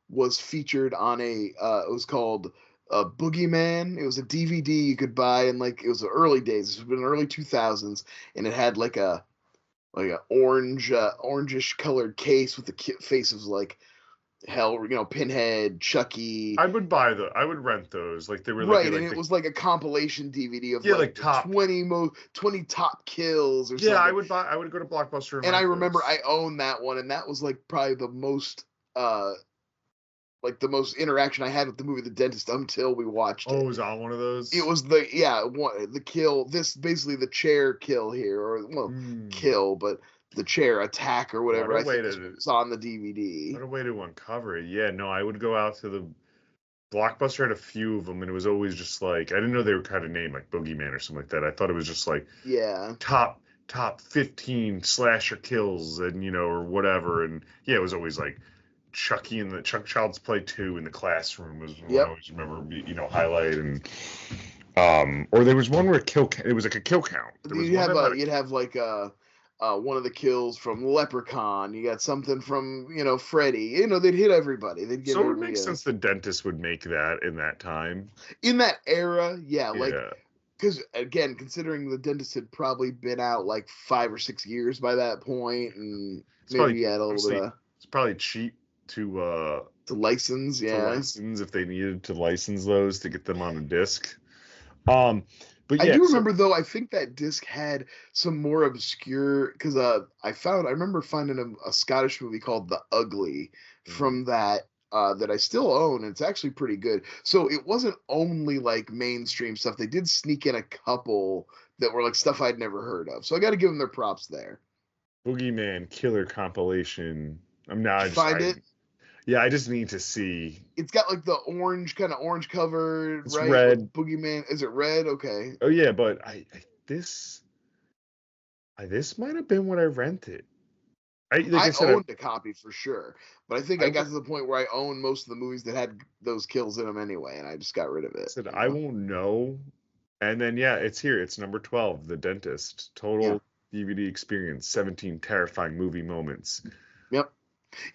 was featured on it was called Boogeyman. It was a DVD you could buy, and it was the early days. It was in the early 2000s, and it had like a orangish colored case with the face of hell, Pinhead, Chucky. I would rent those. They were right, and it was like a compilation DVD of top 20 top kills or something. Yeah, I would go to Blockbuster and I remember I owned that one, and that was probably the most the most interaction I had with the movie The Dentist until we watched it. Oh, it was on one of those? It was the kill, basically the chair kill here, or kill, but the chair attack or whatever. I think it's on the DVD. What a way to uncover it. Yeah, no, I would go out to the Blockbuster, had a few of them, and it was always just I didn't know they were kind of named Boogeyman or something like that. I thought it was just top 15 slasher kills, and or whatever. And yeah, it was always Chucky and the Child's Play 2 in the classroom was what I always remember, highlight. And or there was one where it was a kill count. You'd have one of the kills from Leprechaun. You got something from Freddy. They'd hit everybody. They'd give. So it makes sense the Dentist would make that in that time. In that era, because again, considering the Dentist had probably been out 5 or 6 years by that point, and maybe he had a little bit of. It's probably cheap to license, if they needed to license those to get them on a disc. But I do remember though. I think that disc had some more obscure, because I remember finding a Scottish movie called The Ugly from that I still own, and it's actually pretty good. So it wasn't only mainstream stuff. They did sneak in a couple that were stuff I'd never heard of. So I got to give them their props there. Boogeyman Killer compilation. I just need to see. It's got the orange cover, it's right? Red. Boogeyman. Is it red? Okay. Oh yeah, but this might have been what I rented. I owned a copy for sure, but I think I got to the point where I owned most of the movies that had those kills in them anyway, and I just got rid of it. I won't know. And then it's here. It's number 12, The Dentist. Total DVD experience. 17 terrifying movie moments. Yep.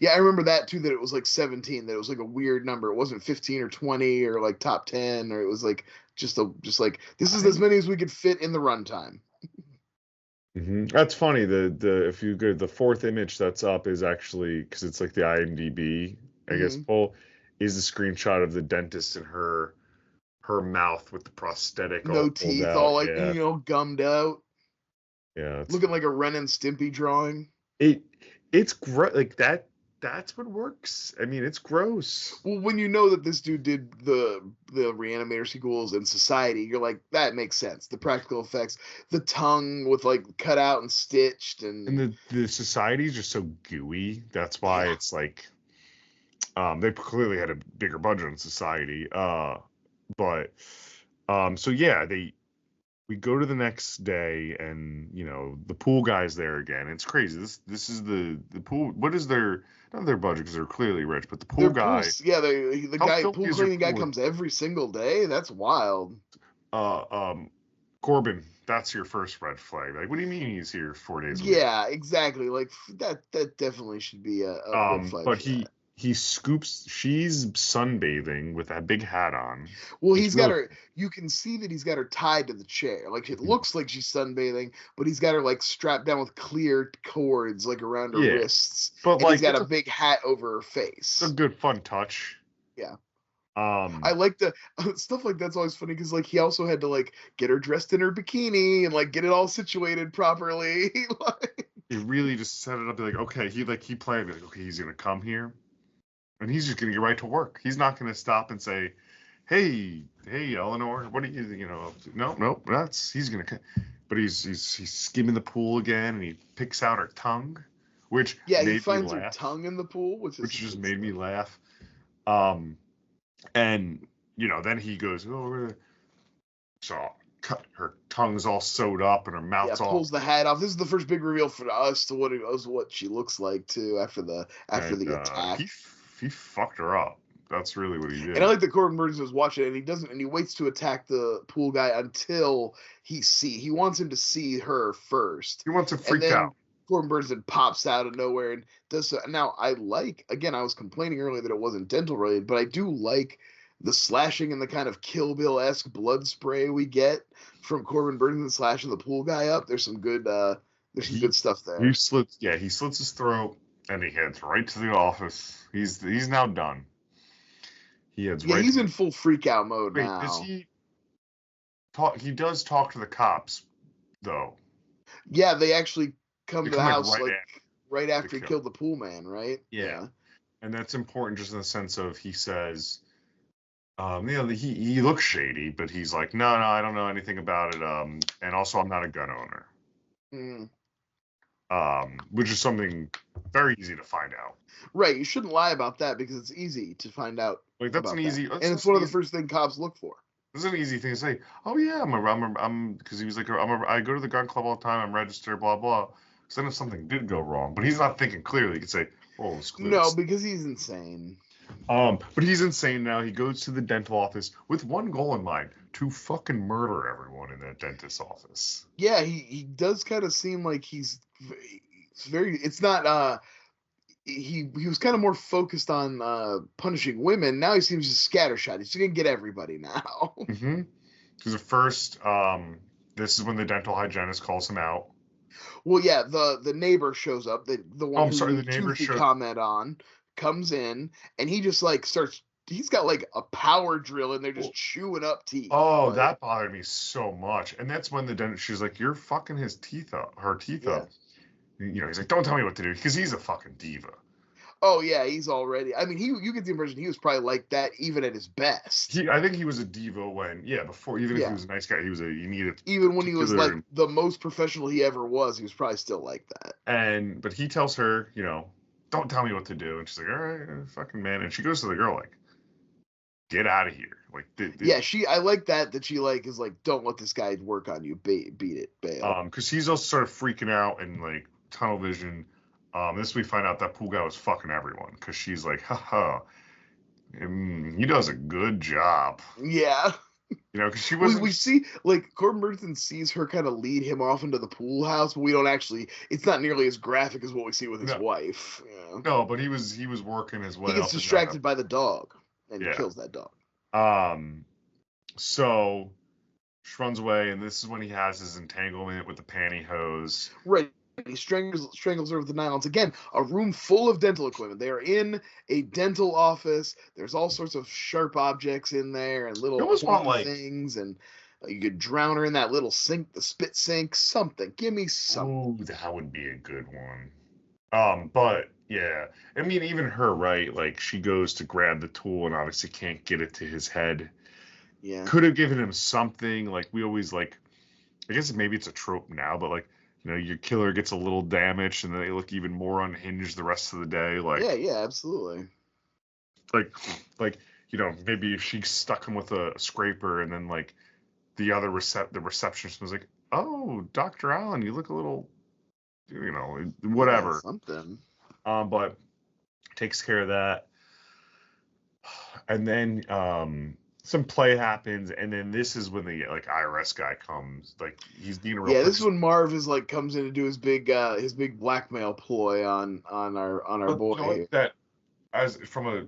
Yeah, I remember that too, that it was 17, that it was a weird number. It wasn't 15 or 20 or top 10, or it was this is as many as we could fit in the runtime. Mm-hmm. That's funny. If you go, the fourth image that's up is actually, because it's the IMDb, I guess, poll, is the screenshot of the Dentist and her mouth with the prosthetic, no teeth, all gummed out. Yeah, looking like a Ren and Stimpy drawing. It's gross. That's what works. I mean, it's gross. Well, when you know that this dude did the Reanimator sequels in Society, you're that makes sense. The practical effects, the tongue with cut out and stitched, and the Societies are just so gooey. That's why it's they clearly had a bigger budget on Society. We go to the next day, and the pool guy's there again. It's crazy. This is the pool. What is not their budget, because they're clearly rich, but the pool guy. The pool cleaning guy comes every single day. That's wild. Corbin, that's your first red flag. What do you mean he's here 4 days a week? Yeah, exactly. That definitely should be a red flag. But he scoops. She's sunbathing with that big hat on. Well, he's got her. You can see that he's got her tied to the chair. It looks like she's sunbathing, but he's got her strapped down with clear cords around her wrists. But he's got a big hat over her face. It's a good fun touch. Yeah. I like the stuff that's always funny, because he also had to get her dressed in her bikini and get it all situated properly. He really just set it up okay. He planned okay, he's gonna come here. And he's just gonna get right to work. He's not gonna stop and say, "Hey, Eleanor, what are you up to?" No, he's gonna. But he's skimming the pool again, and he picks out her tongue, which Yeah, he made me finds her laugh. tongue in the pool, which just made me laugh. And then he goes, "Oh, so cut her tongue's all sewed up and her mouth's all." Pulls the hat off. This is the first big reveal for us to what she looks like too after the attack. He fucked her up. That's really what he did. And I like that Corbin Bernsen was watching it, and he waits to attack the pool guy until he wants him to see her first. He wants to freak out. Corbin Bernsen pops out of nowhere and does so. Now I was complaining earlier that it wasn't dental related, but I do like the slashing and the kind of Kill Bill-esque blood spray we get from Corbin Bernsen slashing the pool guy up. There's some good good stuff there. He slits his throat and he heads right to the office. He's now done. He's in full freak out mode now. Does he talk? He does talk to the cops, though. Yeah, they actually come to the house right after he killed the pool man, right? Yeah. And that's important just in the sense of he says, he looks shady, but he's like, no, I don't know anything about it. And also I'm not a gun owner. Which is something very easy to find out. Right, you shouldn't lie about that because it's easy to find out. Like that's an easy, and it's one of the first things cops look for. It's an easy thing to say. Oh yeah, I'm because he was like, I go to the gun club all the time. I'm registered, blah blah. Because then if something did go wrong, but he's not thinking clearly. He could say, "Oh, it's clear." No, because he's insane. But he's insane now. He goes to the dental office with one goal in mind: to fucking murder everyone in that dentist's office. Yeah, he does kind of seem like he's very. It's not. He was kind of more focused on punishing women. Now he seems just scattershot. He's gonna get everybody now. Mm-hmm. Because at first, this is when the dental hygienist calls him out. Well, yeah, the neighbor shows up. The one the neighbor comment on comes in, and he just starts. He's got a power drill, and they're just chewing up teeth. Oh, that bothered me so much. And that's when the dentist, she's like, "You're fucking her teeth up." He's like, "Don't tell me what to do," because he's a fucking diva. Oh yeah, he's already. I mean, you get the impression he was probably like that even at his best. I think he was a diva before. Even if he was a nice guy, he needed. Even when he was the most professional he ever was, he was probably still like that. But he tells her, "Don't tell me what to do," and she's like, "All right, fucking man," and she goes to the girl like, "Get out of here!" I like that she is like, "Don't let this guy work on you. Beat it, bail." Because he's also sort of freaking out and tunnel vision. This we find out that pool guy was fucking everyone because she's like, haha, he does a good job. Yeah. Because she was. We see Corbin Bernsen sees her kind of lead him off into the pool house, but we don't actually. It's not nearly as graphic as what we see with his wife. No, but he was working his way. He gets distracted by the dog and he kills that dog. So she runs away, and this is when he has his entanglement with the pantyhose. Right. He strangles her with the nylons. Again, a room full of dental equipment. They are in a dental office. There's all sorts of sharp objects in there and little things. And you could drown her in that little sink, the spit sink, something. Give me something. Oh, that would be a good one. But yeah, I mean, even her, right? She goes to grab the tool and obviously can't get it to his head. Yeah. Could have given him something. We always I guess maybe it's a trope now, but your killer gets a little damaged and then they look even more unhinged the rest of the day. Yeah, absolutely. Maybe if she stuck him with a scraper and then the other the receptionist was like, "Oh, Dr. Allen, you look a little, whatever." Yeah, something. But takes care of that. And then some play happens, and then this is when the IRS guy comes. He's being real. Yeah, this is when Marv is comes in to do his big blackmail ploy on our boy. That, as from a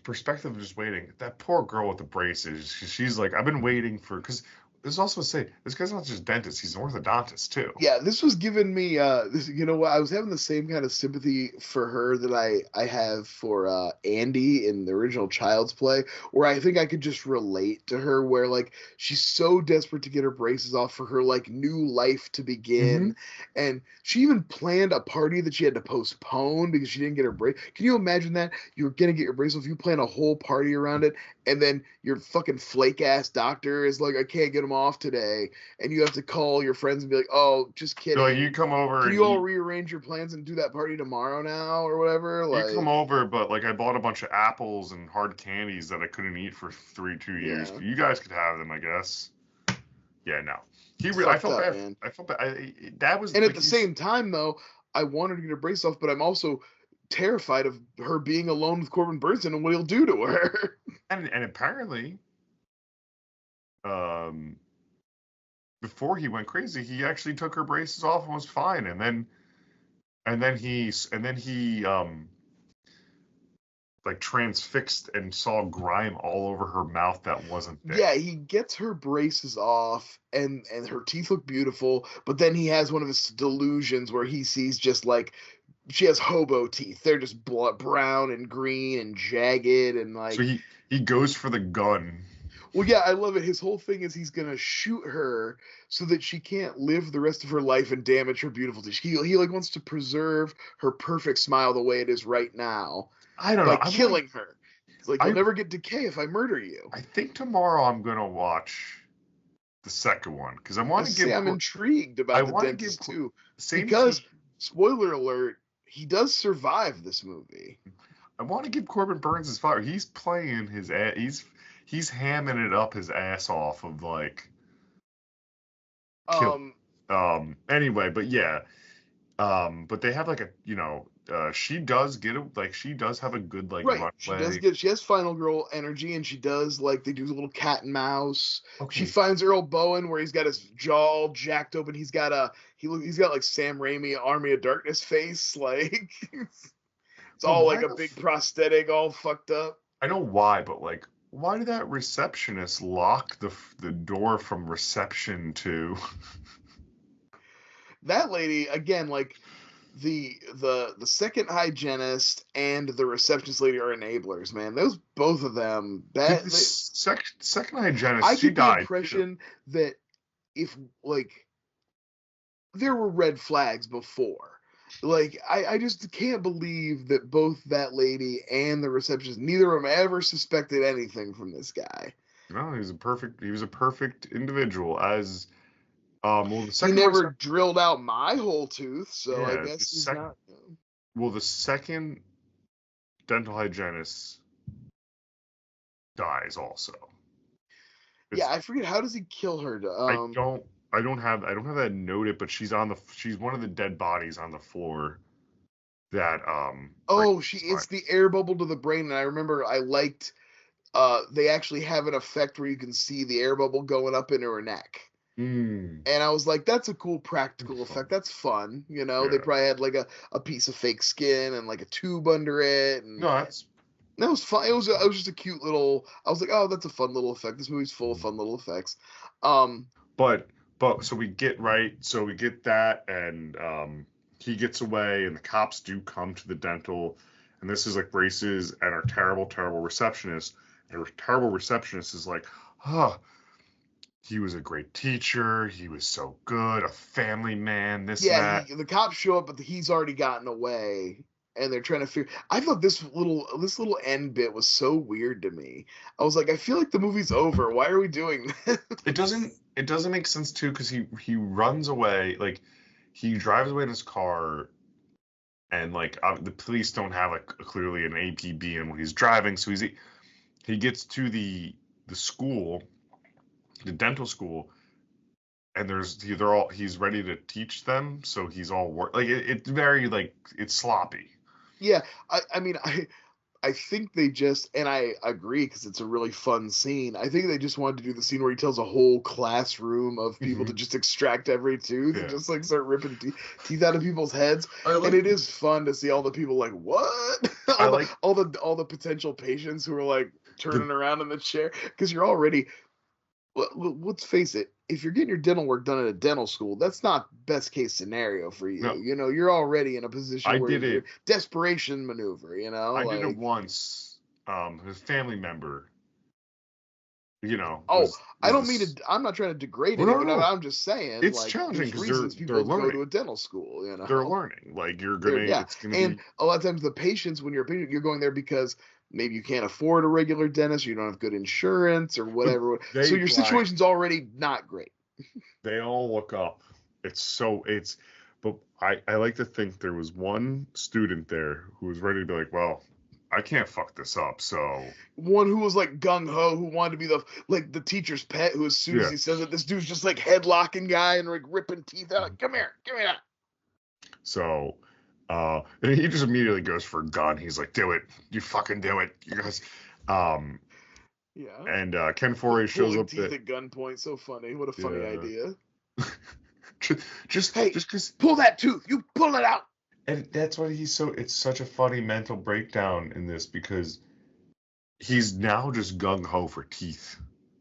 perspective of just waiting, that poor girl with the braces. She's like, I've been waiting for, because There's also say this guy's not just dentist; he's an orthodontist too. Yeah, this was giving me this, you know what, I was having the same kind of sympathy for her that I have for Andy in the original Child's Play, where I think I could just relate to her, where like she's so desperate to get her braces off for her like new life to begin, and she even planned a party that she had to postpone because she didn't get her brace. Can you imagine that? You're gonna get your brace off, you plan a whole party around it, and then your fucking flake ass doctor is like, I can't get them off today, and you have to call your friends and be like, "Oh, just So like, kidding. you come over Can and you all rearrange your plans and do that party tomorrow now or whatever?" you come Like, over, but like I bought a bunch of apples and hard candies that I couldn't eat for 2 years. yeah, You guys could have them, I guess. Yeah, no. it's I fucked felt up, bad. man. I felt bad. That was And like at the same time, though, I wanted to get her brace off, but I'm also terrified of her being alone with Corbin Bernsen and what he'll do to her. and apparently, um, before he went crazy, he actually took her braces off and was fine. And then he like transfixed and saw grime all over her mouth that wasn't there. Yeah, he gets her braces off, and her teeth look beautiful, but then he has one of his delusions where he sees just like she has hobo teeth. They're just brown and green and jagged and So like. he goes for the gun. Well, yeah, I love it. His whole thing is he's gonna shoot her so that she can't live the rest of her life and damage her beautiful teeth. He like wants to preserve her perfect smile the way it is right now I don't by know. killing her. It's like, you'll I never get decay if I murder you. I think tomorrow I'm gonna watch the second one because I want to give. I'm intrigued about the want to give dentist too, same because team. spoiler alert, he does survive this movie. I want to give Corbin Burns his fire. He's playing his ass. He's hamming it up his ass off of like kill. Anyway, but yeah. But they have like a she does get a she does have a good like Right. runway. She has Final Girl energy, and she does like they do a little cat and mouse. Okay. She finds Earl Bowen where he's got his jaw all jacked open. He's got like Sam Raimi Army of Darkness face, like it's all like a big prosthetic, all fucked up. I know why, but like why did that receptionist lock the door from reception to that lady again? Like the second hygienist and the receptionist lady are enablers, man. Those both of them. Second hygienist. I she get died. The impression that if like there were red flags before. Like, I just can't believe that both that lady and the receptionist, neither of them ever suspected anything from this guy. No, he was a perfect individual. As well, the second he never drilled out my whole tooth, so yeah, I guess he's not. Well, the second dental hygienist dies also. Yeah, I forget, how does he kill her? I don't have that noted, but she's one of the dead bodies on the floor. That it's the air bubble to the brain, and I remember I liked. They actually have an effect where you can see the air bubble going up into her neck. And I was like, that's a cool practical effect. That's fun. You know, yeah. They probably had like a piece of fake skin and like a tube under it. And that was fun. It was just a cute little. I was like, oh, that's a fun little effect. This movie's full of fun little effects. But so we get that, and he gets away, and the cops do come to the dental, and this is like braces and our terrible receptionist. And our terrible receptionist is like, he was a great teacher. He was so good, a family man. The cops show up, but he's already gotten away, and they're trying to figure. I thought this little end bit was so weird to me. I was like, I feel like the movie's over. Why are we doing this? It doesn't make sense too, because he runs away, like he drives away in his car, and like the police don't have clearly an APB in when he's driving, so he gets to the school. The dental school, and he's ready to teach them, so he's all it's very like it's sloppy. Yeah, I mean I think they just, and I agree because it's a really fun scene. I think they just wanted to do the scene where he tells a whole classrom of people to just extract every tooth and just like start ripping teeth out of people's heads. And it is fun to see all the people like, what? all the potential patients who are like turning around in the chair, because you're already. let's face it, if you're getting your dental work done at a dental school, that's not best case scenario for you. No, You know, you're already in a position I where did you're it. desperation maneuver, you know, I did it like, once. His family member, oh, was I don't mean this. to, I'm not trying to degrade Well, no, anyone. no. I'm just saying, It's like, challenging there's because reasons they're people go learning. to a dental school, you They're know. learning. Like Yeah, it's gonna and be. a lot of times the patients, when you're a patient, you're going there because maybe you can't afford a regular dentist, or you don't have good insurance, or But whatever. So they your like situation's already not great. they all look up. But I like to think there was one student there who was ready to be like, well, I can't fuck this up, so One who was like gung ho, who wanted to be the teacher's pet, who as soon as yeah. he says it, this dude's just like headlocking guy and like ripping teeth out. Like, come here, give me that. So and he just immediately goes for a gun. He's like, do it. You fucking do it. You guys um Yeah, and Ken Foree shows pulling up teeth that at gunpoint. So funny. What a funny yeah. idea. just Hey, because pull that tooth. You pull it out. and that's why it's such a funny mental breakdown in this because he's now just gung ho for teeth.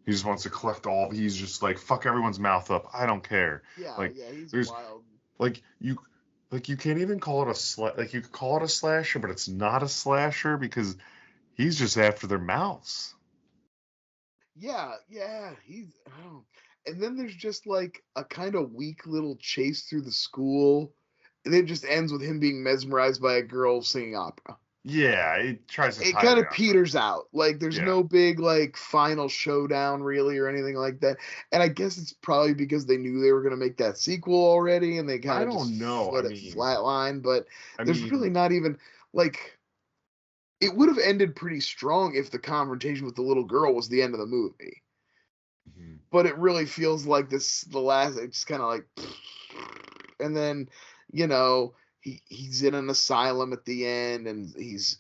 He just wants to collect all. He's just like fuck everyone's mouth up. I don't care. Yeah, Like yeah, he's there's wild. like you can't even call it like you could call it a slasher, but it's not a slasher because he's just after their mouths. Yeah, yeah, he's. Oh. And then there's just like a kind of weak little chase through the school, and it just ends with him being mesmerized by a girl singing opera. Yeah, it tries to It tie kind the of opera. peters out. Like there's Yeah, no big like final showdown really or anything like that. And I guess it's probably because they knew they were going to make that sequel already, and they kind I of just don't know. let it flatline. But I there's really mean, not even like it would have ended pretty strong if the confrontation with the little girl was the end of the movie. mhm. But it really feels like the last it's kind of like and then he's in an asylum at the end, and he's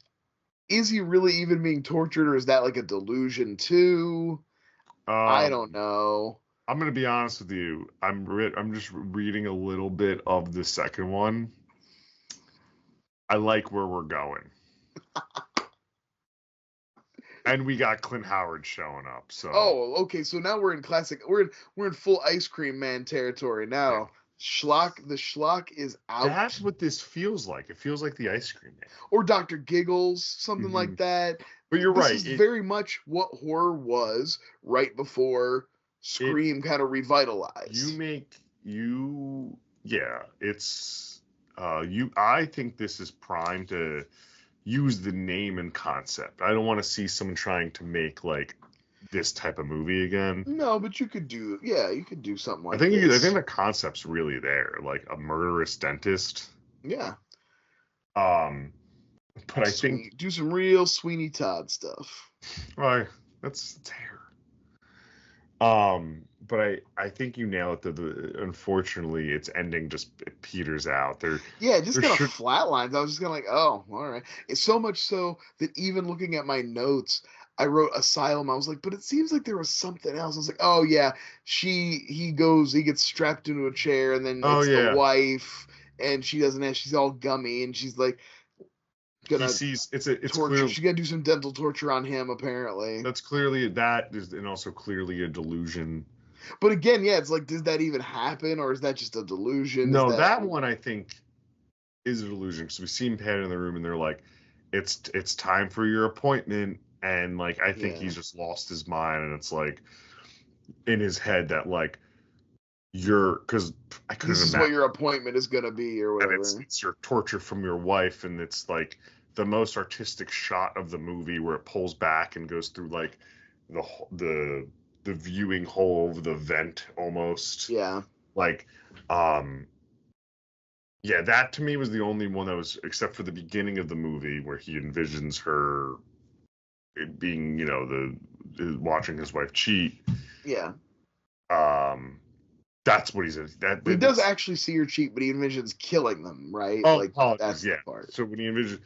is he really even being tortured, or is that like a delusion too? I don't um, know. I'm gonna be honest with you. I'm just reading a little bit of the second one. I like where we're going. And we got Clint Howard showing up, so Oh, okay, so now we're in classic, we're in full ice cream man territory yeah. now. The schlock is out. That's what this feels like. It feels like the ice cream Or Dr. Giggles, something man. like that. But you're This right. is very much what horror was right before It Scream kind of you revitalized. make you yeah. It's you. I think this is prime to use the name and concept. I don't want to see someone trying to make like this type of movie again. No, but you could do something I like think I think this. the concept's really there, like a murderous dentist. Yeah. Um, but I think Do some real Sweeney Todd stuff. well, that's hair. But I think you nail it. Unfortunately, its ending just it peters out. Yeah, it just There kind of should flatlines. I was just kind of like, oh, all right. It's so much so that even looking at my notes, I wrote Asylum. I was like, but it seems like there was something else. I was like, oh yeah, he gets strapped into a chair, and then oh it's the yeah, wife, and she doesn't have, she's all gummy, and she's like he gonna sees it's torture. clear She's gonna do some dental torture on him, apparently. that's clearly that is and also clearly a delusion. But again, yeah, it's like, did that even happen, or is that just a delusion? Is No, that that one I think is a delusion because we see him pan in the room and they're like, it's time for your appointment, and like I think yeah? he's just lost his mind, and it's like in his head that like you're because I This couldn't is imagine. what your appointment is gonna be, or And whatever. it's your torture from your wife, and it's like the most artistic shot of the movie where it pulls back and goes through like the the the viewing hole of the vent almost Yeah. like yeah, that to me was the only one that was except for the beginning of the movie where he envisions her being watching his wife cheat. Yeah. um that's what he's that But he does that's actually see her cheat, but he envisions killing them, right? oh Like apologies, that's the yeah. part. So when he envisions,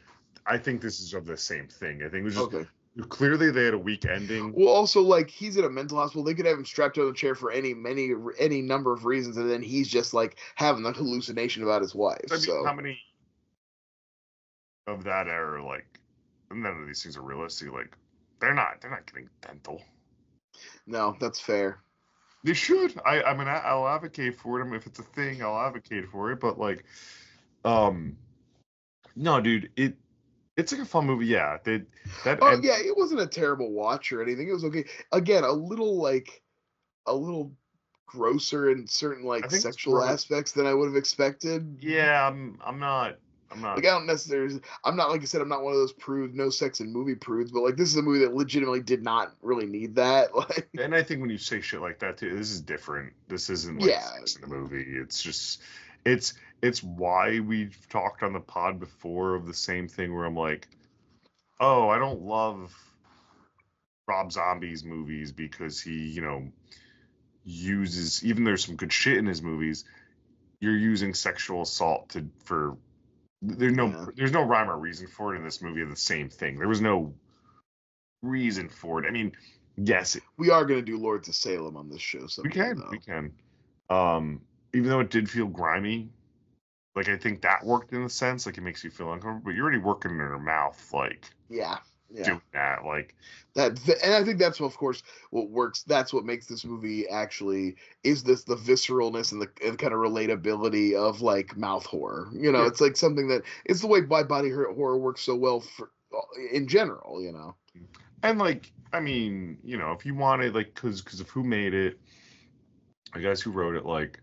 I think this is of the same thing. I think it was just Okay. clearly they had a weak ending. Well, also like he's in a mental hospital. They could have him strapped to the chair for any number of reasons, and then he's just like having the hallucination about his wife. I mean, how So many of that are like none of these things are realistic. Like they're not getting dental. no, that's fair. They should. I mean, I'll advocate for it. I mean, if it's a thing, I'll advocate for it. But like, um, no, dude, it's like a fun movie. Yeah, that Oh end. yeah, it wasn't a terrible watch or anything. It was okay. Again, a little grosser in certain I like think it's sexual gross. aspects than I would have expected. Yeah, I'm not. I'm Like not. I don't necessarily, I'm not like I said, I'm not one of those prude, no sex in movie prudes, but like this is a movie that legitimately did not really need that. Like, And I think when you say shit like that too, this is different. This isn't like yeah, sex in the movie. It's just, it's it's why we've talked on the pod before of the same thing where I'm like, oh, I don't love Rob Zombie's movies because he, uses, even there's some good shit in his movies, you're using sexual assault for yeah. there's no rhyme or reason for it in this movie of the same thing. There was no reason for it. I mean, yes, We are gonna do Lords of Salem on this show someday, we though. can. Even though it did feel grimy, like I think that worked in a sense, like it makes you feel uncomfortable, but you're already working in her mouth, like Yeah, yeah. doing that, like And I think that's of course what works. That's what makes this movie actually is this the visceralness and the kind of relatability of like mouth horror. You know, yeah. it's like something that it's the way body horror works so well for in general. You know. And like, I mean, if you wanted, like, because of who made it, the guys who wrote it, like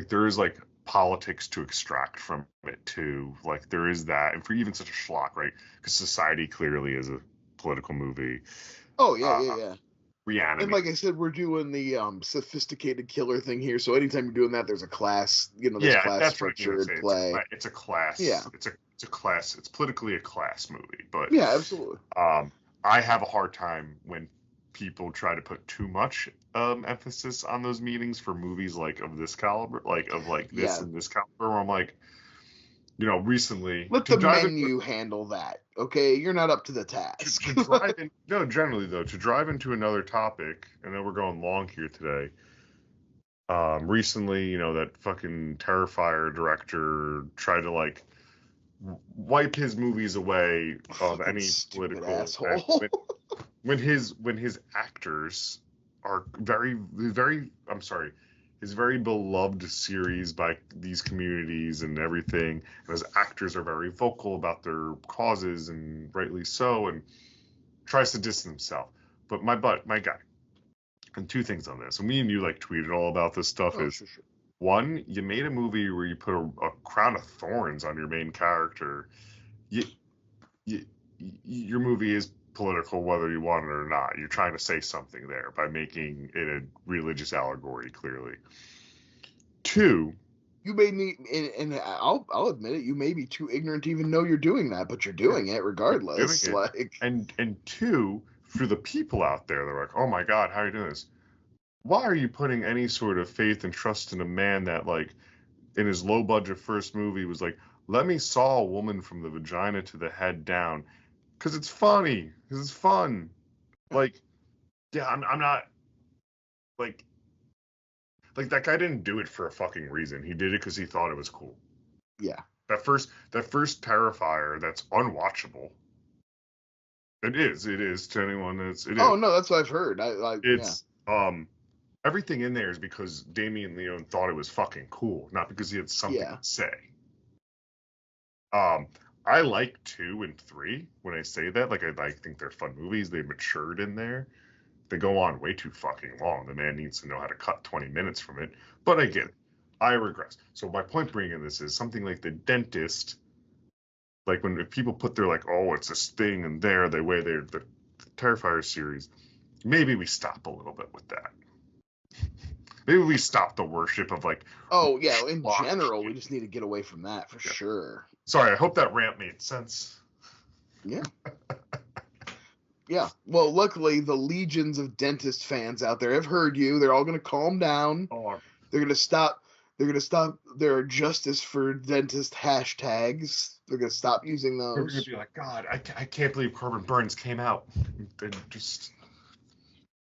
there is like politics to extract from it too. Like there is that, and for even such a schlock, right? Because Society clearly is a political movie. Oh yeah, Uh, yeah, yeah. And Reanimate. like I said, we're doing the sophisticated killer thing here. So anytime you're doing that, there's a class. You know, there's Yeah, class that's what I was gonna structure say. at It's a play. it's a class. Yeah, It's a class. It's politically a class movie, but yeah, absolutely. I have a hard time when people try to put too much emphasis on those meetings for movies like of this caliber, like of like this Yeah, and this caliber. Where I'm like, recently let to the drive in menu handle that. Okay, you're not up to the task. to drive in no generally though to drive into another topic. I know we're going long here today. Recently, that fucking Terrifier director tried to like wipe his movies away of Fucking any stupid political asshole. when his actors are very I'm sorry, his very beloved series by these communities and everything, and his actors are very vocal about their causes and rightly so, and tries to distance himself. But my guy, and two things on this, and me and you like tweeted all about this stuff Oh, is sure, sure. one, you made a movie where you put a crown of thorns on your main character. You, you, your movie is political whether you want it or not. You're trying to say something there by making it a religious allegory, clearly. Two, You may need, and I'll admit it. You may be too ignorant to even know you're doing that, but you're yeah, doing it you're doing regardless. it. Like, And two, for the people out there, they're like, oh my God, how are you doing this? Why are you putting any sort of faith and trust in a man that, like, in his low budget first movie was like, let me saw a woman from the vagina to the head down? Because it's funny. Because it's fun. Like, yeah, I'm not, like, that guy didn't do it for a fucking reason. He did it because he thought it was cool. yeah. That first Terrifier, that's unwatchable. It is to anyone it is. Oh no, that's what I've heard. Yeah, It's everything in there is because Damien Leone thought it was fucking cool, not because he had something yeah, to say. Um, I like 2 and 3 when I say that. Like I think they're fun movies. They matured in there. They go on way too fucking long. The man needs to know how to cut 20 minutes from it. But I get it. I regress. So my point bringing this is something like The Dentist. Like when if people put their like, oh, it's this thing and there, the way they're the Terrifier series. Maybe we stop a little bit with that. Maybe we stop the worship of like. Oh yeah. In general, we Shit. just need to get away from that for Yeah. sure. Sorry, I hope that rant made sense. Yeah. Yeah. Well, luckily, the legions of dentist fans out there have heard you. They're all going to calm down. Oh, They're going to stop. They're going to stop their justice for dentist hashtags. They're going to stop using they're gonna those. be like, God, I can't believe Corbin Burns came out and just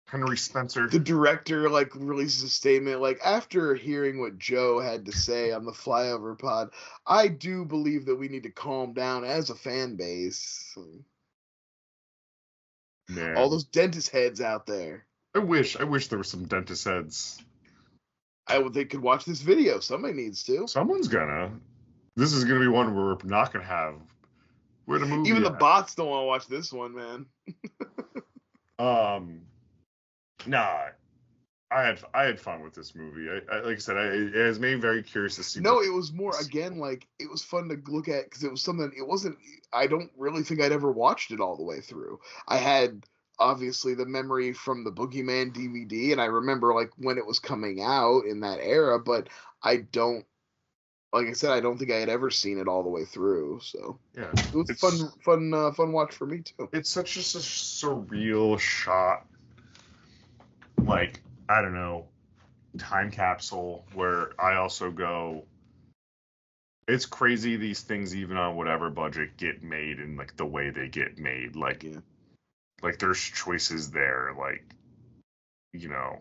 Henry Spencer. The director like releases a statement like after hearing what Joe had to say on the flyover pod, I do believe that we need to calm down as a fan base. All Man, those dentist heads out there. I wish there were some dentist heads. They could watch this video. Somebody needs to. Someone's gonna. This is gonna be one where we're not gonna have. Where the movie Even the at? bots don't want to watch this one, man. Nah. I had fun with this movie. I like I said, it has made me very curious to see. No, it was more again like it was fun to look at because it was something. It wasn't. I don't really think I'd ever watched it all the way through. I had obviously the memory from the Boogeyman DVD, and I remember like when it was coming out in that era. But I don't. Like I said, I don't think I had ever seen it all the way through. So Yeah, it was fun watch for me too. it's such just a surreal shot. Like, I don't know, time capsule where I also go, it's crazy these things even on whatever budget get made and like the way they get made. Like, Yeah. like there's choices there. Like, you know,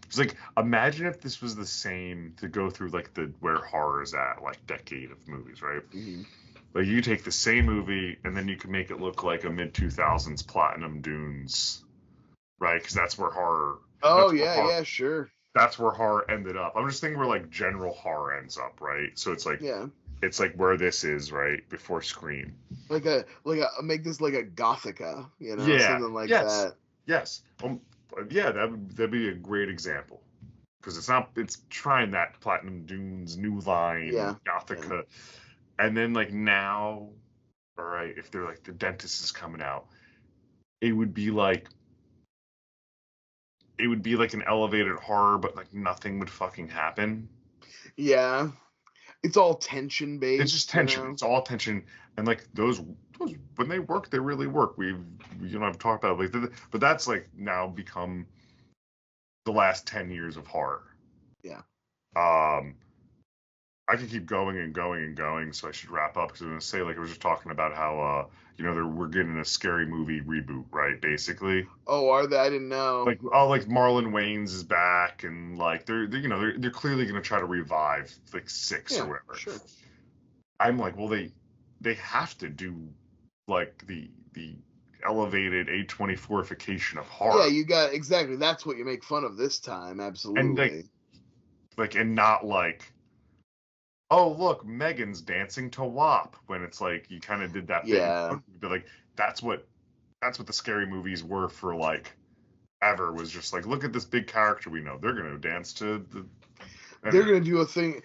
it's like, imagine if this was the same to go through like the where horror is at, like decade of movies, right? Mm-hmm. Like you take the same movie and then you can make it look like a mid 2000s Platinum Dunes, right? Because that's where horror. Oh yeah, sure. That's where horror ended up. I'm just thinking where like general horror ends up, right? So it's like, Yeah. it's like where this is, right before Scream. Like a make this like a Gothica, you know, Yeah. something like Yes. that. Yes. Yeah, that'd be a great example because it's trying that Platinum Dunes new line, Yeah. Gothica, Yeah. and then like now, all right, if they're like the dentist is coming out, it would be like an elevated horror, but like nothing would fucking happen. Yeah. It's all tension based. It's just tension. You know? It's all tension, and like those when they work, they really work. I've talked about it, like, but that's like now become the last 10 years of horror. Yeah. I could keep going and going and going, so I should wrap up because I'm gonna say, like, I was just talking about how we're getting a Scary Movie reboot, right? Basically. Oh, are they? I didn't know. Like, like Marlon Wayans is back, and like they're clearly gonna try to revive like 6 or whatever. Sure. I'm like, well, they have to do like the elevated A24ification of horror. Yeah, you got exactly. That's what you make fun of this time. Absolutely. And not like, oh look, Megan's dancing to WAP, when it's like you kind of did that. Yeah. But like that's what the scary movies were for like ever, was just like, look at this big character we know. They're gonna dance to the. They're gonna do a thing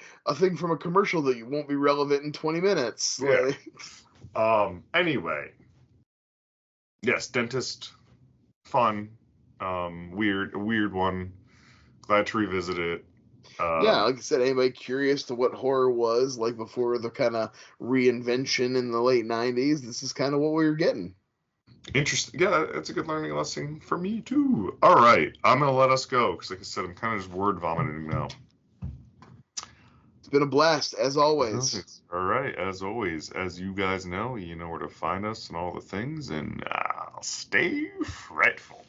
from a commercial that you won't be relevant in 20 minutes. Yeah. Like, Anyway. Yes, dentist, fun, a weird one. Glad to revisit it. yeah, like I said, anybody curious to what horror was like before the kind of reinvention in the late 90s, this is kind of what we were getting. Interesting. Yeah, it's a good learning lesson for me too. All right, I'm gonna let us go because, like I said, I'm kind of just word vomiting now. It's been a blast as always. All right, as always, as you guys know, you know where to find us and all the things, and stay fretful.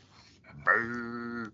Bye.